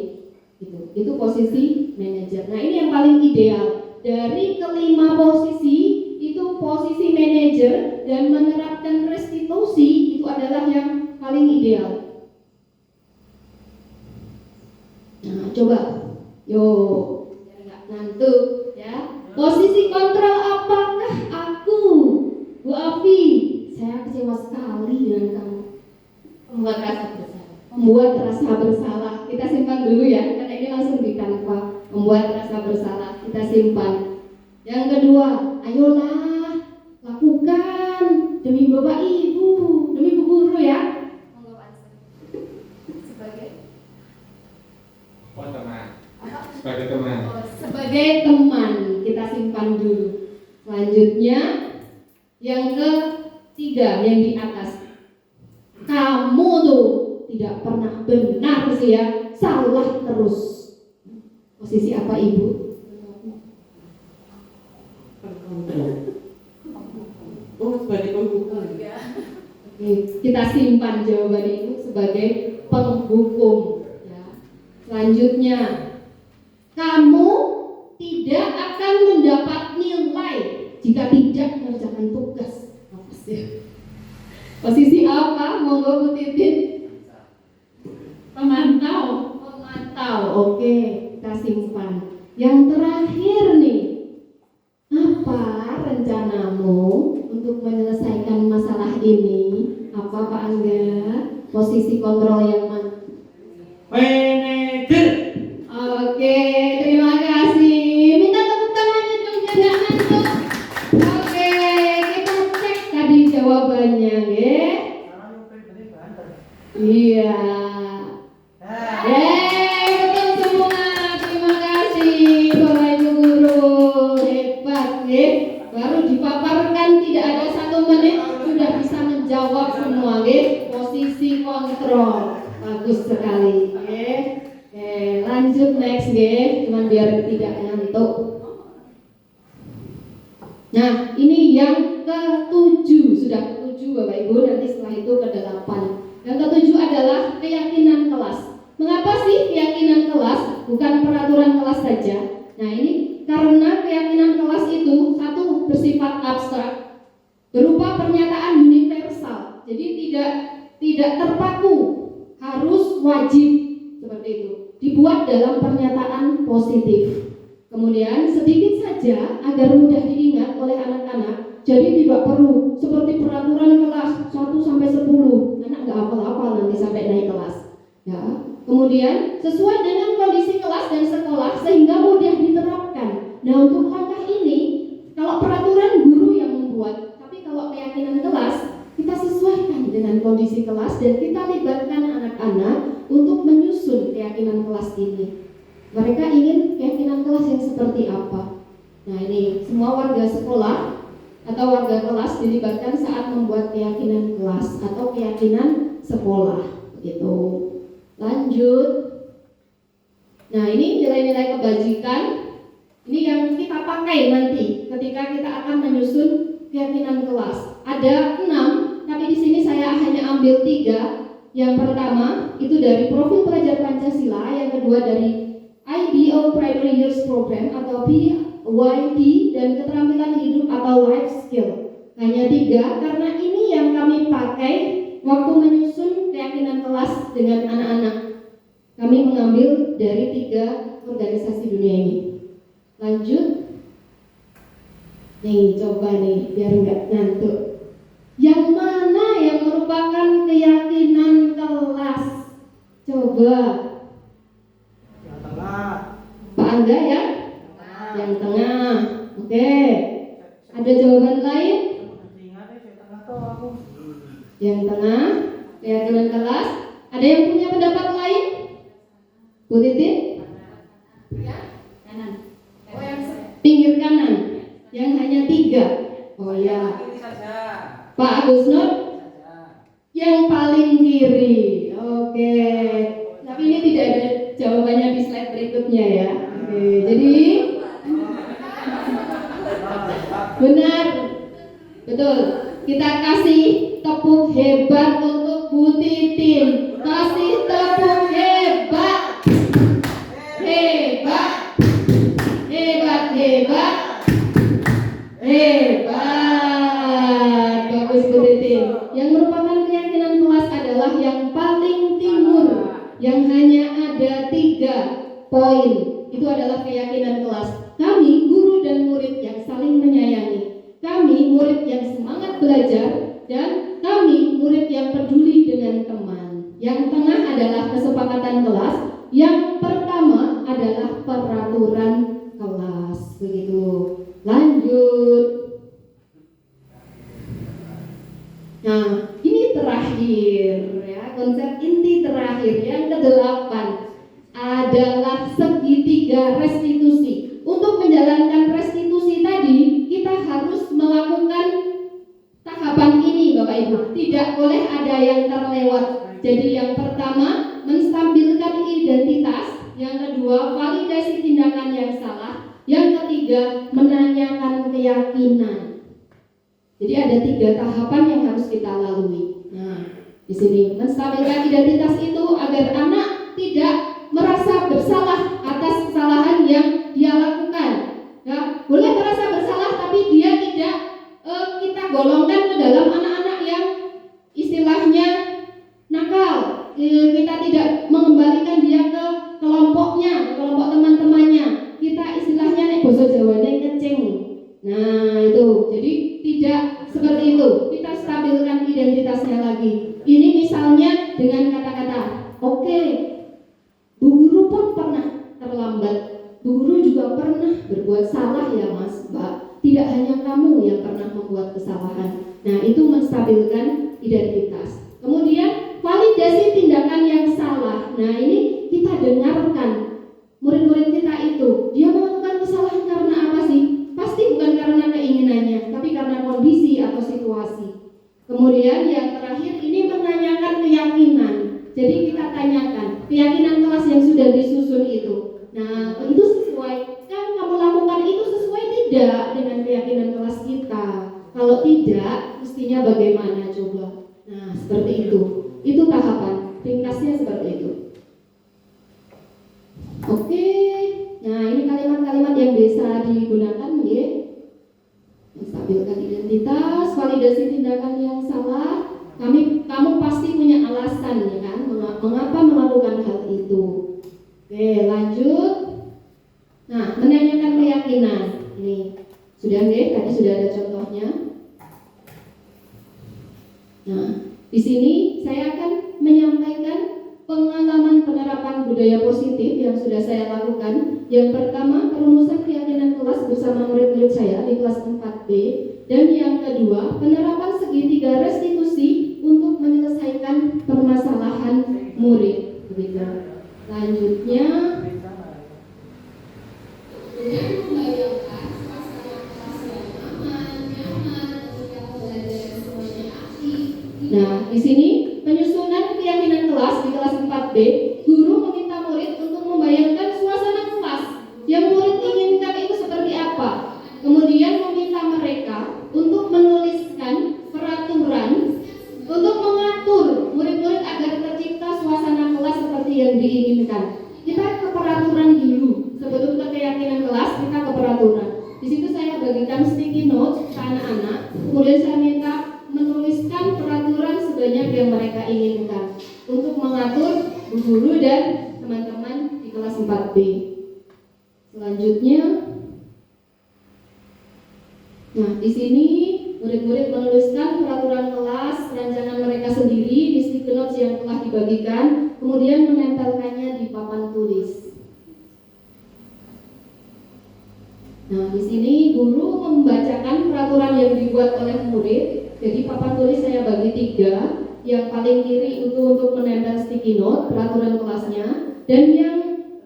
Itu posisi manajer. Nah ini yang paling ideal dari kelima posisi itu posisi manajer dan menerapkan restitusi itu adalah yang paling ideal. Nah coba, yuk, biar nggak ngantuk ya. Posisi kontrol apakah aku, Bu Afi? Saya kecewa sekali dengan kamu. Membuat rasa bersalah. Kita simpan dulu ya, karena ini langsung di Canva. Membuat rasa bersalah, kita simpan. Yang kedua, ayolah lakukan demi Bapak Ibu, demi Bu Guru ya. Sebagai teman. Sebagai teman, kita simpan dulu. Selanjutnya, yang ketiga, yang di atas. Kamu tuh tidak pernah benar sih ya, salah terus. Posisi apa Ibu? Oh, sebagai penghukum. Oke, kita simpan jawaban itu sebagai penghukum. Ya. Selanjutnya, kamu tidak akan mendapat nilai jika tidak mengerjakan tugas. Apa sih? Posisi apa? Monggo Bu Titin. Pemantau. Oke, kita simpan. Yang terakhir nih, apa rencanamu untuk menyelesaikan masalah ini? Apa Pak Angga? Posisi kontrol yang mana? Manajer. Oke, terima kasih. Minta tepuk tangannya dong biar nggak ngantuk. Oke, kita cek tadi jawabannya, ya. Iya. Betul semua. Terima kasih Bapak Ibu Guru. Hebat, ya. Baru dipaparkan tidak ada 1 menit sudah bisa menjawab semua, ya. Posisi kontrol. Bagus sekali, ya. Lanjut next cuman biar tidak ngantuk. Nah ini yang ke-7, sudah ke-7 Bapak Ibu, nanti setelah itu ke-8. Yang ke-7 adalah keyakinan kelas. Mengapa sih keyakinan kelas, bukan peraturan kelas saja? Nah ini karena keyakinan kelas itu satu bersifat abstrak, berupa pernyataan universal. Jadi tidak terpaku, harus wajib seperti itu. Dibuat dalam pernyataan positif. Kemudian sedikit saja agar mudah diingat oleh anak-anak. Jadi tidak perlu seperti peraturan kelas 1 sampai 10. Anak nggak hafal-hafal nanti sampai naik kelas. Ya. Kemudian sesuai dengan kondisi kelas dan sekolah sehingga mudah diterapkan. Nah untuk langkah ini, kalau peraturan guru yang membuat, tapi kalau keyakinan kelas kita sesuaikan dengan kondisi kelas dan kita libatkan anak-anak untuk menyusun keyakinan kelas ini. Mereka ingin keyakinan kelas yang seperti apa. Nah ini semua warga sekolah atau warga kelas dilibatkan saat membuat keyakinan kelas atau keyakinan sekolah. Begitu. Lanjut. Nah, ini nilai-nilai kebajikan. Ini yang kita pakai nanti ketika kita akan menyusun keyakinan kelas. Ada 6, tapi di sini saya hanya ambil 3. Yang pertama itu dari profil pelajar Pancasila, yang kedua dari IBO Primary Years Program atau PYP, dan keterampilan hidup atau life skill. Hanya 3 karena ini yang kami pakai waktu menyusun keyakinan kelas dengan anak-anak. Kami mengambil dari 3 organisasi dunia ini. Lanjut. Nih, coba nih biar nggak ngantuk. Yang mana yang merupakan keyakinan kelas? Coba. Yang tengah. Pak Angga ya? Yang tengah. Oke. Ada jawaban lain? Yang tengah, keyakinan kelas. Ada yang punya pendapat lain? Bu Titin? Kanan. Oh, yang Pinggir kanan. Yang hanya 3. Oh ya. Pak Agus Nur? Yang paling kiri. Oke. Tapi ini tidak ada jawabannya di slide berikutnya ya. Oke. Jadi benar. Betul. Kita kasih tepuk hebat untuk Bu Titin. Kasih tepuk hebat. Hebat. Hebat, hebat. Hebat. Bagus Bu Titin. Yang merupakan keyakinan kelas adalah yang paling timur, yang hanya ada 3 poin. Itu adalah keyakinan kelas. Kami, guru dan murid yang saling menyayangi. Kami, murid yang semangat belajar. Dan kami, murid yang peduli dengan teman. Yang tengah adalah kesepakatan kelas. Yang pertama adalah peraturan kelas. Begitu. Lanjut. Nah, ini terakhir ya, konsep inti terakhir yang ke-8 adalah segitiga restitusi. Untuk menjalankan restitusi tadi, kita harus melakukan tahapan ini Bapak Ibu. Tidak boleh ada yang terlewat. Jadi yang pertama, menstabilkan identitas. Yang kedua, validasi tindakan yang salah. Yang ketiga, menanyakan keyakinan. Jadi ada 3 tahapan yang harus kita lalui. Nah, di sini menstabilkan identitas itu agar anak tidak merasa bersalah atas kesalahan yang dia lakukan. Ya, boleh merasa bersalah tapi dia tidak kita golongkan ke dalam anak-anak yang istilahnya nakal. Kita tidak mengembalikan dia ke kelompoknya, ke kelompok teman-temannya. Kita istilahnya nek basa Jawane kecing. Nah, itu. Jadi tidak seperti itu. Kita stabilkan identitasnya lagi. Ini misalnya dengan kata-kata, oke, Bu Guru pun pernah terlambat. Bu Guru juga pernah berbuat salah ya Mas, Mbak. Tidak hanya kamu yang pernah membuat kesalahan. Nah, itu menstabilkan identitas. Kemudian validasi tindakan yang salah. Nah, ini kita dengarkan murid-murid kita itu. Dia melakukan kesalahan karena apa sih? Pasti bukan karena keinginannya, tapi karena kondisi atau situasi. Kemudian yang terakhir ini menanyakan keyakinan. Jadi kita tanyakan keyakinan kelas yang sudah disusun itu. Nah, itu sesuai kan kamu lakukan itu sesuai tidak dengan keyakinan kelas kita? Kalau tidak, mestinya bagaimana coba? Nah, seperti itu. Itu tahapan. Ringkasnya seperti itu. Oke. Nah, ini kalimat-kalimat yang biasa digunakan ya. Menstabilkan identitas, validasi tindakan yang salah. Kamu pasti punya alasan ya kan, mengapa melakukan hal itu. Oke, lanjut. Nah, menanyakan keyakinan. Ini sudah nggih, tadi sudah ada contohnya. Nah, di sini saya akan menyampaikan pengalaman penerapan budaya positif yang sudah saya lakukan. Yang pertama, perumusan keyakinan kelas bersama murid-murid saya di kelas 4B. Dan yang kedua, penerapan segitiga restitusi untuk menyelesaikan permasalahan murid. Begitu. Selanjutnya, dengan membayangkan suasana kelas yang aman, nyaman, Nah, di sini penyusunan keyakinan kelas di kelas 4B, guru meminta murid untuk membayangkan suasana kelas yang murid inginkan itu seperti apa. Kemudian meminta mereka untuk menuliskan peraturan untuk mengatur murid-murid agar tercipta suasana kelas seperti yang diinginkan. Kita ke peraturan dulu, sebelum ke keyakinan kelas kita ke peraturan. Di situ saya bagikan sticky notes ke anak-anak, kemudian saya minta menuliskan peraturan sebanyak yang mereka inginkan untuk mengatur guru dan teman-teman di kelas 4B. Selanjutnya, nah di sini murid-murid menuliskan peraturan kelas, rancangan mereka sendiri di sticky notes yang telah dibagikan, kemudian menempelkannya di papan tulis. Nah, di sini guru membacakan peraturan yang dibuat oleh murid. Jadi papan tulis saya bagi 3. Yang paling kiri itu untuk menempel sticky note peraturan kelasnya, dan yang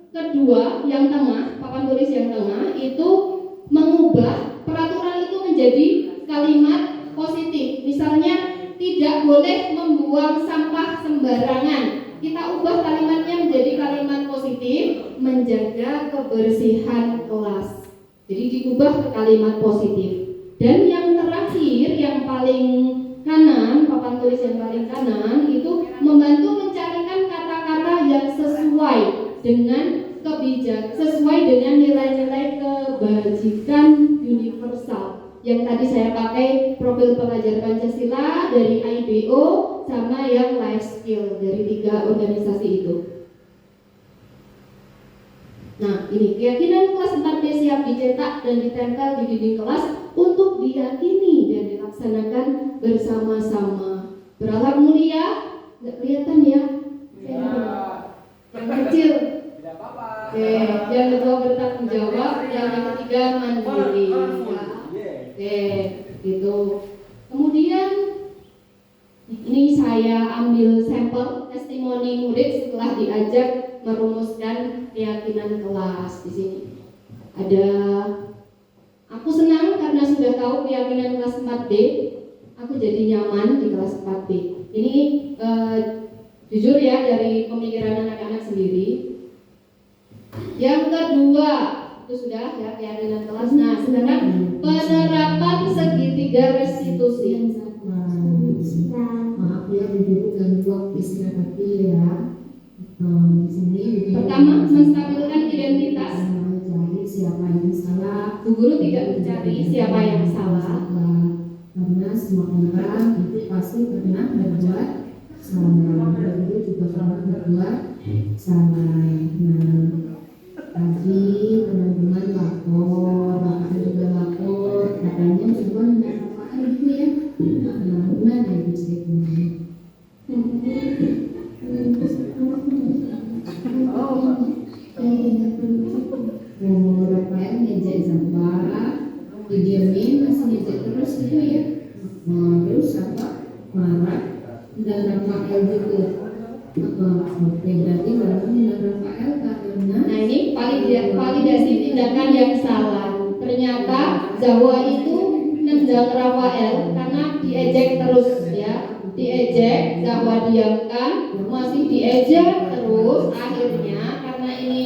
kedua, yang tengah, papan tulis yang tengah itu mengubah peraturan itu menjadi kalimat positif. Misalnya, tidak boleh membuang sampah sembarangan. Kita ubah kalimatnya menjadi kalimat positif, menjaga kebersihan kelas. Jadi diubah ke kalimat positif. Dan yang terakhir, yang paling kanan, papan tulis yang paling kanan itu membantu mencarikan kata-kata yang sesuai dengan sesuai dengan nilai-nilai kebajikan universal. Yang tadi saya pakai profil pelajar Pancasila dari IBO sama yang life skill dari 3 organisasi itu. Nah, ini keyakinan kelas 4B siap dicetak dan ditempel di dinding kelas untuk diyakini dan dilaksanakan bersama-sama. Berakhlak mulia, nggak kelihatan ya? Yang kecil. Tidak apa-apa. Oke, yang kedua bertanggung jawab, yang ketiga mandiri. Oke, gitu. Kemudian ini saya ambil sampel testimoni murid setelah diajak merumuskan keyakinan kelas. Di sini ada, aku senang karena sudah tahu keyakinan kelas 4B, aku jadi nyaman di kelas 4B. Ini jujur ya, dari pemikiran anak-anak sendiri. Yang kedua itu sudah ya keyakinan kelas. Nah, sekarang penerapan segitiga restitusi. Maaf ya, duduk dan waktu istirahat ya. Di sini Pertama, menstabilkan identitas. mencari siapa yang salah. Bu guru tidak mencari siapa yang salah. Karena semua orang itu pasti pernah berbuat salah. Guru juga pernah berbuat salah. Nah, tadi teman-teman lapor, Bapak juga lapor, katanya semua Bapak itu ya. Nah, gimana itu ceritanya? Rafael ngejek Zambara, didiemin masih ngejek terus gitu ya. Terus apa? Marah dan Rafael juga. Oke, berarti baru dan Rafael karena. Nah, ini validasi tindakan yang salah. Ternyata Zahwa itu nendang Rafael karena diejek terus ya. Diejek, Zahwa diamkan, masih diejek terus. Akhirnya karena ini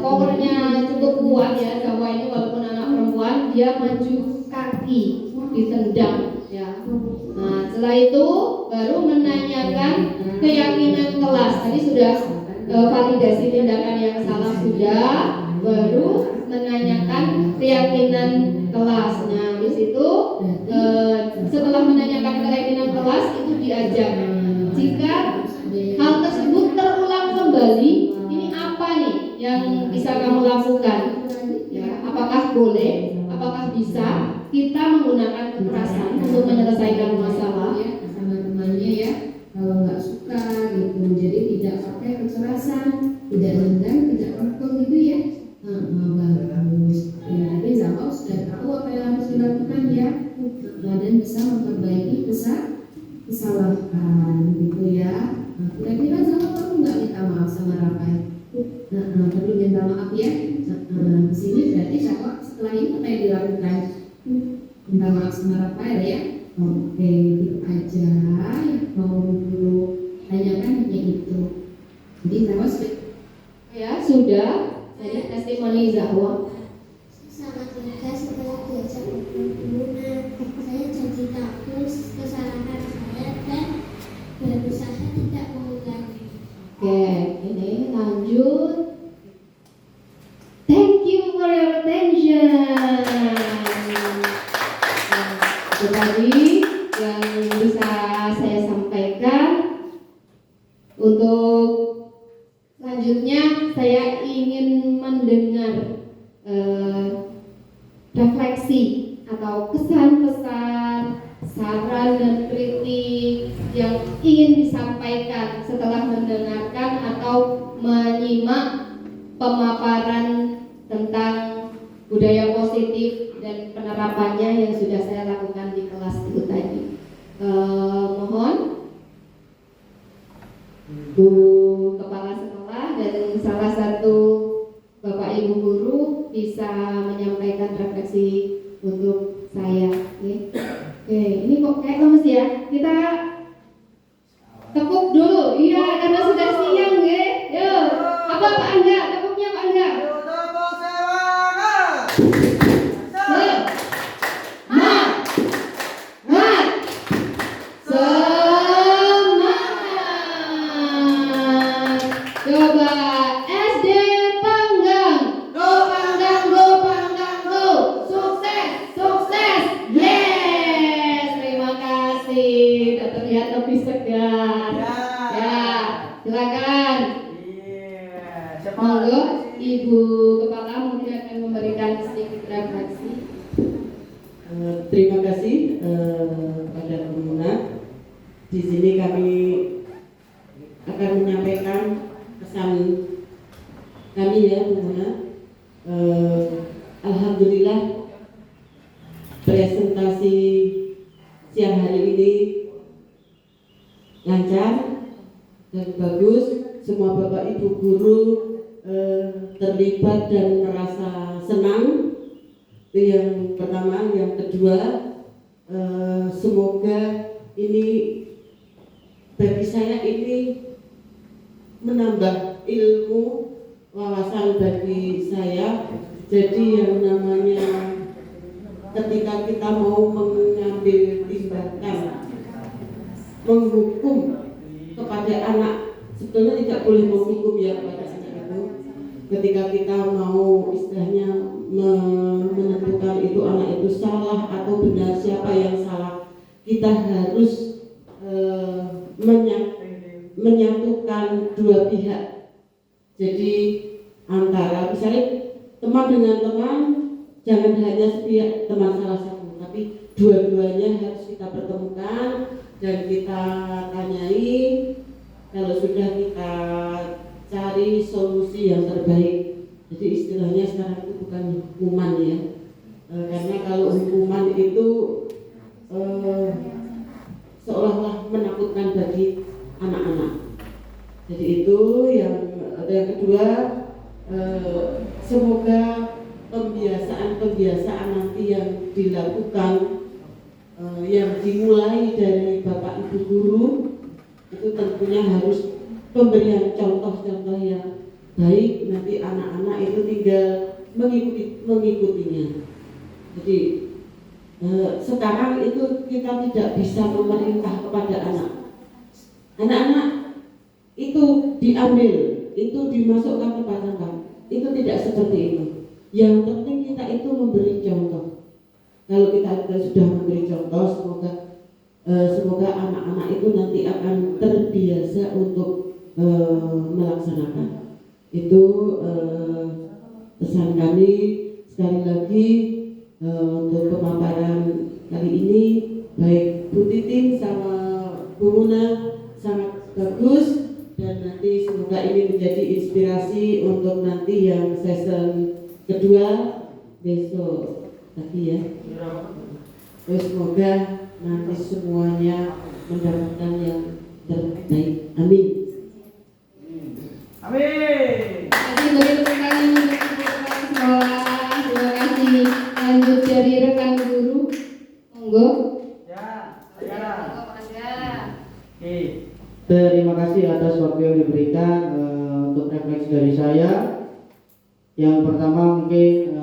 powernya cukup kuat ya, Zahwa ini walaupun anak perempuan, dia maju kaki, ditendang ya. Nah, setelah itu baru menanyakan keyakinan kelas. Tadi sudah validasi tindakan yang salah sudah, baru menanyakan keyakinan kelas. Nah, di situ setelah menanyakan keyakinan kelas itu diajak, jika hal tersebut terulang kembali, ini apa nih yang bisa kamu lakukan? Ya, apakah boleh? Apakah bisa kita menggunakan kekerasan untuk menyelesaikan masalah? Sama temannya ya, kalau nggak suka gitu, jadi tidak pakai kekerasan, tidak dendam, tidak pukul gitu ya. Bagus. Ya, jadi Zahwa sudah tahu apa yang harus dilakukan ya, dan bisa memperbaiki kesalahan gitu ya. Kira-kira Zahwa perlu nggak minta maaf sama Rafael? Perlu minta maaf ya. Di sini berarti Zahwa setelah ini apa yang dilakukan? Minta maaf sama Rafael ya. Oke, gitu aja. Untuk selanjutnya saya ingin mendengar refleksi atau kesan-kesan, saran dan kritik yang ingin disampaikan setelah mendengarkan atau menyimak pemaparan tentang budaya positif dan penerapannya yang sudah saya lakukan di kelas itu tadi. Mohon Bu Kepala Sekolah dan salah satu Bapak Ibu Guru bisa menyampaikan refleksi untuk saya. Oke, ini kok kayak lemes ya? Kita tepuk dulu, iya karena sudah siang ya. Yo, apa Pak Angga? Tepuknya Pak Angga. Semangat. Coba SD Panggang. Go Panggang, go Panggang, go. Sukses, sukses. Yes, terima kasih. Sudah terlihat lebih segar. Ya, silakan. Monggo, Ibu Kepala mungkin akan memberikan sedikit refleksi. Terima kasih pada pemenang. Di sini kami akan menyampaikan pesan kami ya pemenang. Alhamdulillah presentasi siang hari ini lancar dan bagus. Semua Bapak Ibu guru terlibat dan merasa senang. Itu yang pertama. Yang kedua, semoga ini bagi saya ini menambah ilmu wawasan bagi saya. Jadi yang namanya ketika kita mau mengambil tindakan menghukum kepada anak, sebetulnya tidak boleh menghukum ya kepada anak itu. Ketika kita mau istilahnya menentukan itu anak itu salah atau benar, siapa yang salah, kita harus menyatukan dua pihak. Jadi antara misalnya teman dengan teman, jangan hanya sepihak teman salah satu, tapi dua-duanya harus kita pertemukan dan kita tanyai. Kalau sudah kita cari solusi yang terbaik. Jadi istilahnya sekarang itu bukan hukuman ya, karena kalau hukuman itu seolah-olah menakutkan bagi anak-anak. Jadi itu yang kedua, semoga pembiasaan nanti yang dilakukan, yang dimulai dari Bapak Ibu guru itu tentunya harus pemberian contoh-contoh yang baik. Nanti anak-anak itu tinggal mengikutinya. Jadi sekarang itu kita tidak bisa memerintah kepada anak. Anak-anak itu diambil, itu dimasukkan ke sampah. Itu tidak seperti itu. Yang penting kita itu memberi contoh. Kalau kita sudah memberi contoh, semoga anak-anak itu nanti akan terbiasa untuk melaksanakan. Itu pesan kami. Sekali lagi untuk pemaparan kali ini, baik Bu Titin sama Bu Muna sangat bagus, dan nanti semoga ini menjadi inspirasi untuk nanti yang season kedua besok tadi ya. Terus semoga nanti semuanya mendapatkan yang terbaik. Amin. Amin. Terima kasih, beri tepuk tangan untuk kepala sekolah. Terima kasih. Lanjut dari rekan guru, monggo. Ya, saya. Oke, terima kasih atas waktu yang diberikan. Untuk refleksi dari saya, yang pertama mungkin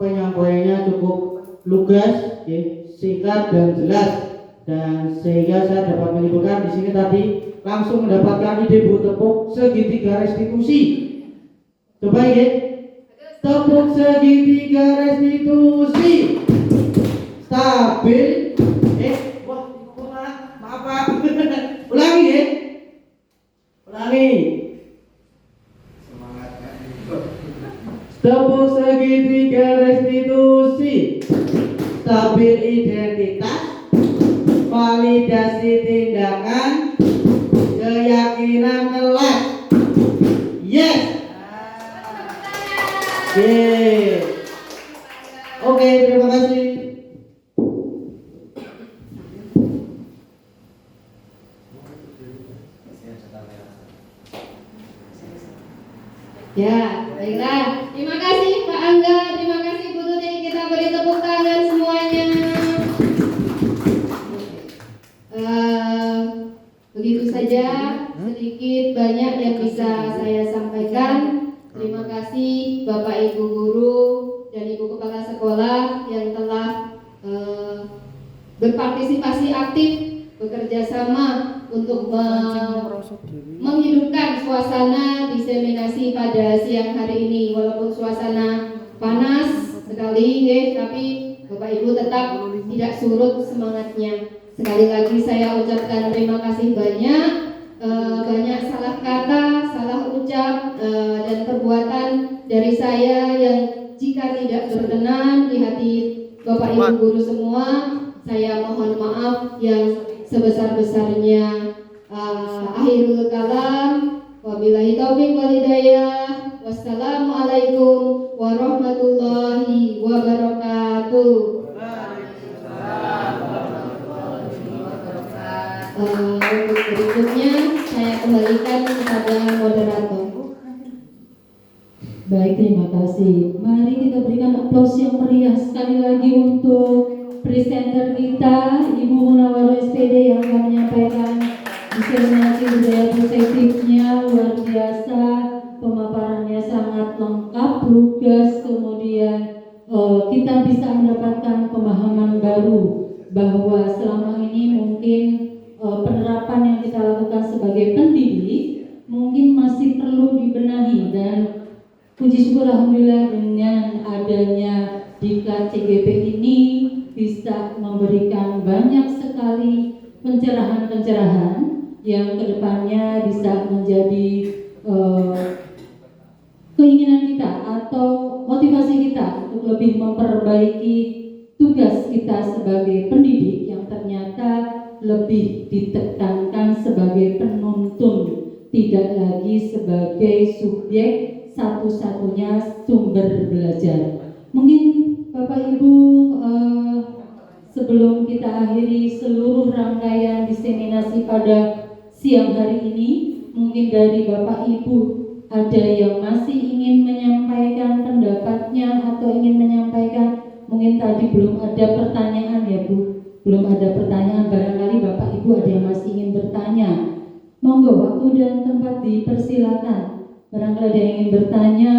penyampaiannya cukup lugas, singkat dan jelas, dan sehingga saya dapat menyimpulkan di sini tadi langsung mendapatkan ide Bu tepuk segitiga restitusi. Coba ya, tepuk segitiga restitusi. Stabil. Wah, maaf Pak. Ulangi ya. Tepuk segitiga restitusi, stabil identitas, validasi tindakan, keyakinan kelas. Yes. Oke, terima kasih. Ya, baiklah. Terima kasih Pak Angga, terima kasih Bu Tuti. Kita beri tepuk tangan semuanya. Begitu saja sedikit banyak yang bisa saya sampaikan. Terima kasih Bapak Ibu Guru dan Ibu Kepala Sekolah yang telah berpartisipasi aktif bekerja sama untuk menghidupkan suasana diseminasi pada siang hari ini. Walaupun suasana panas sekali, tapi Bapak Ibu tetap tidak surut semangatnya. Sekali lagi saya ucapkan terima kasih banyak. Banyak salah kata, salah ucap, dan perbuatan dari saya yang jika tidak berkenan di hati Bapak Ibu Guru semua, saya mohon maaf yang sebesar-besarnya. Akhirul kalam, wabillahi taufiq wal hidayah. Wassalamualaikum warahmatullahi wabarakatuh. Untuk berikutnya saya kembalikan kepada moderator. Baik, terima kasih. Mari kita berikan aplaus yang meriah sekali lagi untuk presenter kita, Ibu Munawwaroh SPD, yang akan menyampaikan diseminasi budaya positifnya. Luar biasa, pemaparannya sangat lengkap, lugas, kemudian kita bisa mendapatkan pemahaman baru bahwa selama ini mungkin penerapan yang kita lakukan sebagai pendidik mungkin masih perlu dibenahi, dan puji syukur alhamdulillah dengan adanya Diklat CGP ini bisa memberikan banyak sekali pencerahan-pencerahan yang kedepannya bisa menjadi keinginan kita atau motivasi kita untuk lebih memperbaiki tugas kita sebagai pendidik yang ternyata lebih ditekankan sebagai penuntun, tidak lagi sebagai subjek satu-satunya sumber belajar. Mungkin Bapak Ibu, sebelum kita akhiri seluruh rangkaian diseminasi pada siang hari ini, mungkin dari Bapak Ibu ada yang masih ingin menyampaikan pendapatnya atau ingin menyampaikan, mungkin tadi belum ada pertanyaan ya Bu. Belum ada pertanyaan, barangkali Bapak Ibu ada yang masih ingin bertanya. Monggo, waktu dan tempat dipersilakan. Barangkali ada yang ingin bertanya,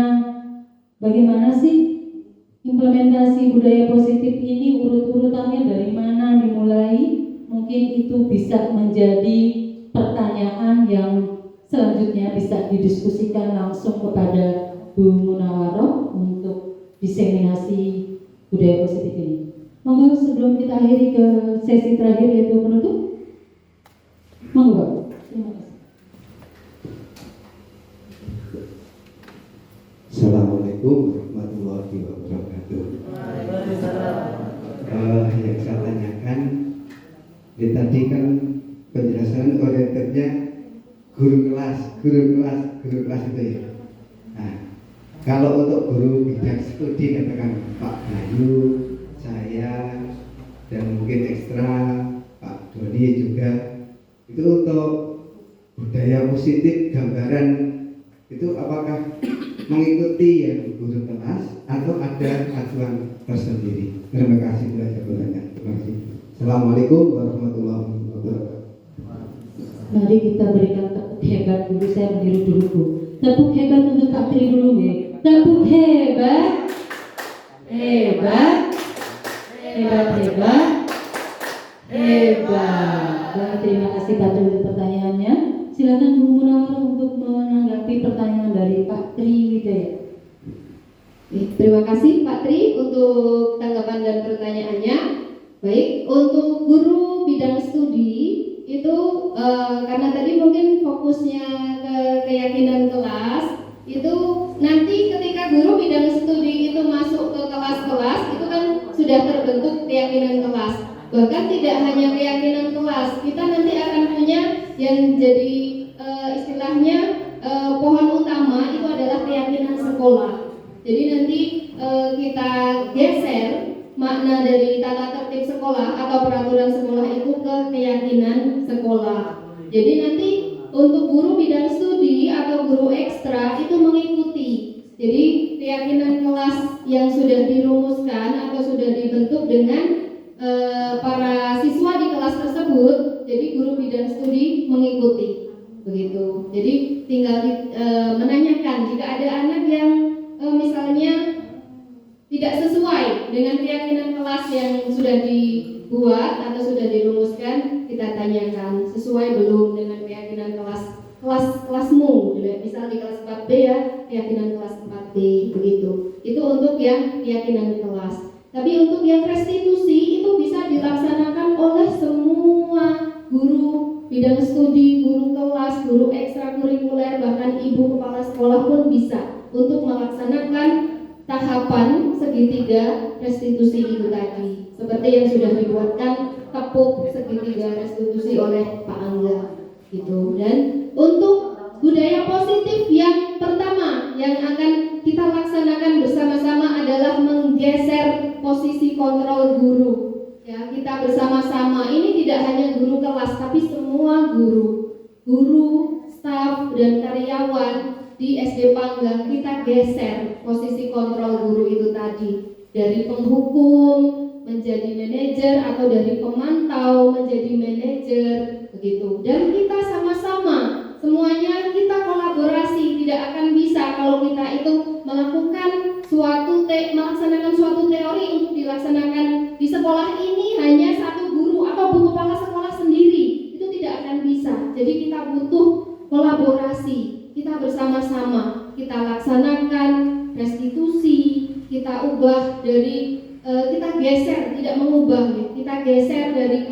bagaimana sih implementasi budaya positif ini, urut-urutannya dari mana dimulai? Mungkin itu bisa menjadi pertanyaan yang selanjutnya bisa didiskusikan langsung kepada Bu Munawwaroh untuk diseminasi budaya positif ini. Monggo, sebelum kita akhiri ke sesi terakhir yaitu penutup. Monggo, terima kasih. Assalamualaikum warahmatullahi wabarakatuh. Yang saya tanyakan, tadi kan penjelasan orienternya guru kelas itu ya. Nah, kalau untuk guru bidang studi katakan Pak Bayu, saya, dan mungkin ekstra Pak Doni juga, itu untuk budaya positif gambaran itu apakah mengikuti yang guru kelas atau ada acuan tersendiri? Terima kasih sudah saya bertanya. Terima kasih. Assalamualaikum warahmatullahi wabarakatuh. Mari kita berikan tepuk hebat dulu, saya meniru dulu Bu. Tepuk hebat untuk Pak Tri dulu ya. Tepuk hebat, hebat, hebat, hebat, hebat. Dan terima kasih Pak Tri untuk pertanyaannya. Silakan Bu Munawwaroh untuk menanggapi pertanyaan dari Pak Tri Wijaya. Terima kasih Pak Tri untuk tanggapan dan pertanyaannya. Baik, untuk guru bidang studi itu karena tadi mungkin fokusnya ke keyakinan kelas, itu nanti ketika guru bidang studi itu masuk ke kelas-kelas, itu kan sudah terbentuk keyakinan kelas. Bahkan tidak hanya keyakinan kelas, kita nanti akan punya yang jadi istilahnya pohon utama itu adalah keyakinan sekolah. Jadi nanti kita geser makna dari tata tertib sekolah atau peraturan sekolah itu ke keyakinan sekolah. Jadi nanti untuk guru bidang studi atau guru ekstra itu mengikuti. Jadi keyakinan kelas yang sudah dirumuskan atau sudah dibentuk dengan para siswa di kelas tersebut, jadi guru bidang studi mengikuti. Begitu. Jadi tinggal menanyakan jika ada anak yang misalnya tidak sesuai dengan keyakinan kelas yang sudah dibuat atau sudah dirumuskan, kita tanyakan sesuai belum dengan keyakinan kelasmu. Misal di kelas 4B ya, keyakinan kelas 4B begitu. Itu untuk yang keyakinan kelas. Tapi untuk yang restitusi itu bisa dilaksanakan oleh semua guru bidang studi, guru kelas, guru ekstrakurikuler, bahkan ibu kepala sekolah pun bisa untuk melaksanakan tahapan segitiga restitusi itu tadi, seperti yang sudah dibuatkan kepuk segitiga restitusi oleh Pak Angga gitu. Dan untuk budaya positif yang pertama yang akan kita laksanakan bersama-sama adalah menggeser posisi kontrol guru. Ya, kita bersama-sama ini tidak hanya guru kelas tapi semua guru, staf dan karyawan di SD Panggang kita geser posisi kontrol guru itu tadi, dari penghukum menjadi manajer atau dari pemantau menjadi manajer begitu. Dan kita sama-sama semuanya kita kolaborasi, tidak akan bisa kalau kita itu melakukan melaksanakan suatu teori untuk dilaksanakan di sekolah ini hanya satu guru atau bu kepala sekolah sendiri, itu tidak akan bisa. Jadi kita butuh kolaborasi, kita bersama-sama kita laksanakan restitusi, kita ubah dari kita geser, tidak mengubah ya. Kita geser dari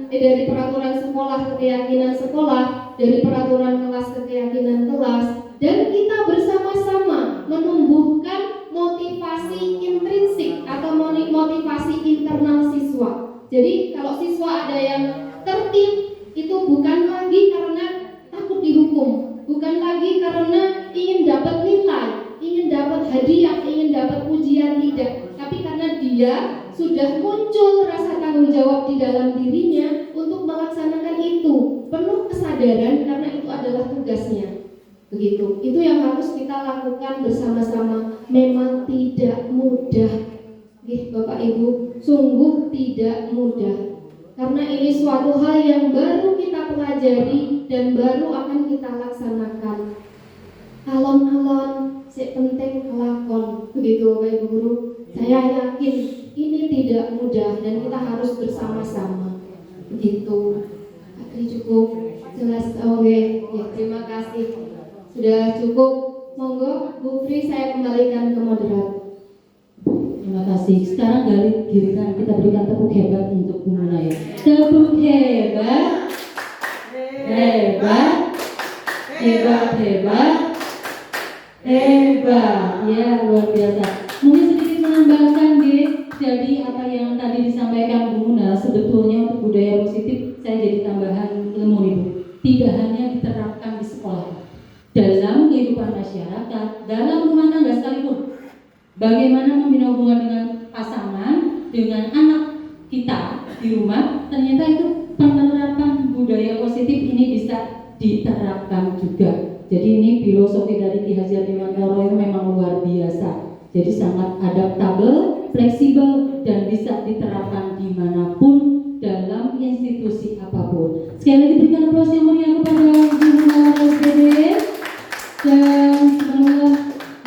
dari peraturan sekolah ke keyakinan sekolah, dari peraturan kelas ke keyakinan kelas, dan kita bersama-sama menumbuhkan motivasi intrinsik atau motivasi internal siswa. Jadi kalau siswa ada yang tertib, itu bukan lagi karena takut dihukum, bukan lagi karena ingin dapat nilai, ingin dapat hadiah, ingin dapat pujian, tidak, tapi karena dia sudah muncul rasa tanggung jawab di dalam dirinya untuk melaksanakan itu, penuh kesadaran karena itu adalah tugasnya. Begitu. Itu yang harus kita lakukan bersama-sama. Memang tidak mudah. Bapak Ibu, sungguh tidak mudah. Karena ini suatu hal yang baru kita pelajari dan baru akan kita laksanakan. Alon-alon, si penting kelakon. Begitu Bapak Ibu Guru. Saya yakin ini tidak mudah dan kita harus bersama-sama. Begitu. Ini cukup jelas. Oke, ya, terima kasih. Sudah cukup. Monggo Bu Fri, saya kembalikan ke moderator. Terima kasih. Sekarang giliran kita berikan tepuk hebat untuk Bu Muna ya. Tepuk hebat, hebat, hebat, hebat, hebat. Ya, luar biasa. Mungkin sedikit menambahkan jadi apa yang tadi disampaikan Bu Muna, sebetulnya untuk budaya positif saya jadi tambahan ilmu Ibu. Tidak hanya diterapkan di sekolah, dalam kehidupan masyarakat, dalam rumah tangga sekalipun. Bagaimana membina hubungan dengan pasangan, dengan anak kita di rumah, ternyata itu penerapan budaya positif ini bisa diterapkan juga. Jadi ini filosofi dari Ki Hajar Dewantara itu memang luar biasa. Jadi sangat adaptabel, fleksibel, dan bisa diterapkan dimanapun dalam institusi apapun. Sekali lagi berikan aplaus yang meriah kepada Guru SPD. Dan semoga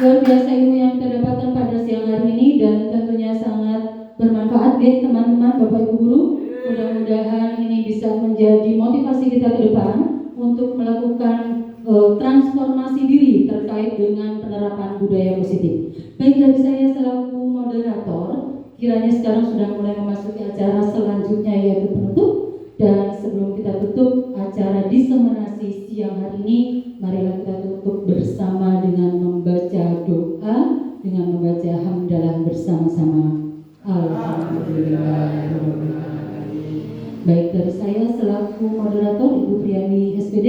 luar biasa ilmu yang kita dapatkan pada siang hari ini dan tentunya sangat bermanfaat ya teman-teman Bapak Ibu Guru. Mudah-mudahan ini bisa menjadi motivasi kita ke depan untuk melakukan transformasi diri terkait dengan penerapan budaya positif. Baik, dari saya selaku moderator, kiranya sekarang sudah mulai memasuki acara selanjutnya yaitu penutup. Dan sebelum kita tutup acara diseminasi siang hari ini, marilah kita tutup menutup bersama dengan membaca doa, dengan membaca hamdalah bersama-sama. Alhamdulillah. Baik, dari saya selaku moderator Ibu Priyani SPD,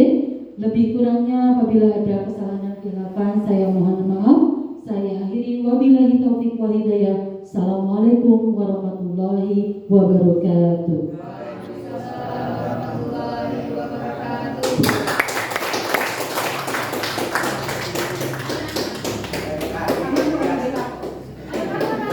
lebih kurangnya apabila ada kesalahan dan khilafan saya mohon maaf. Saya akhiri, wabillahi taufiq wal hidayah. Assalamualaikum warahmatullahi wabarakatuh. Waalaikumsalam warahmatullahi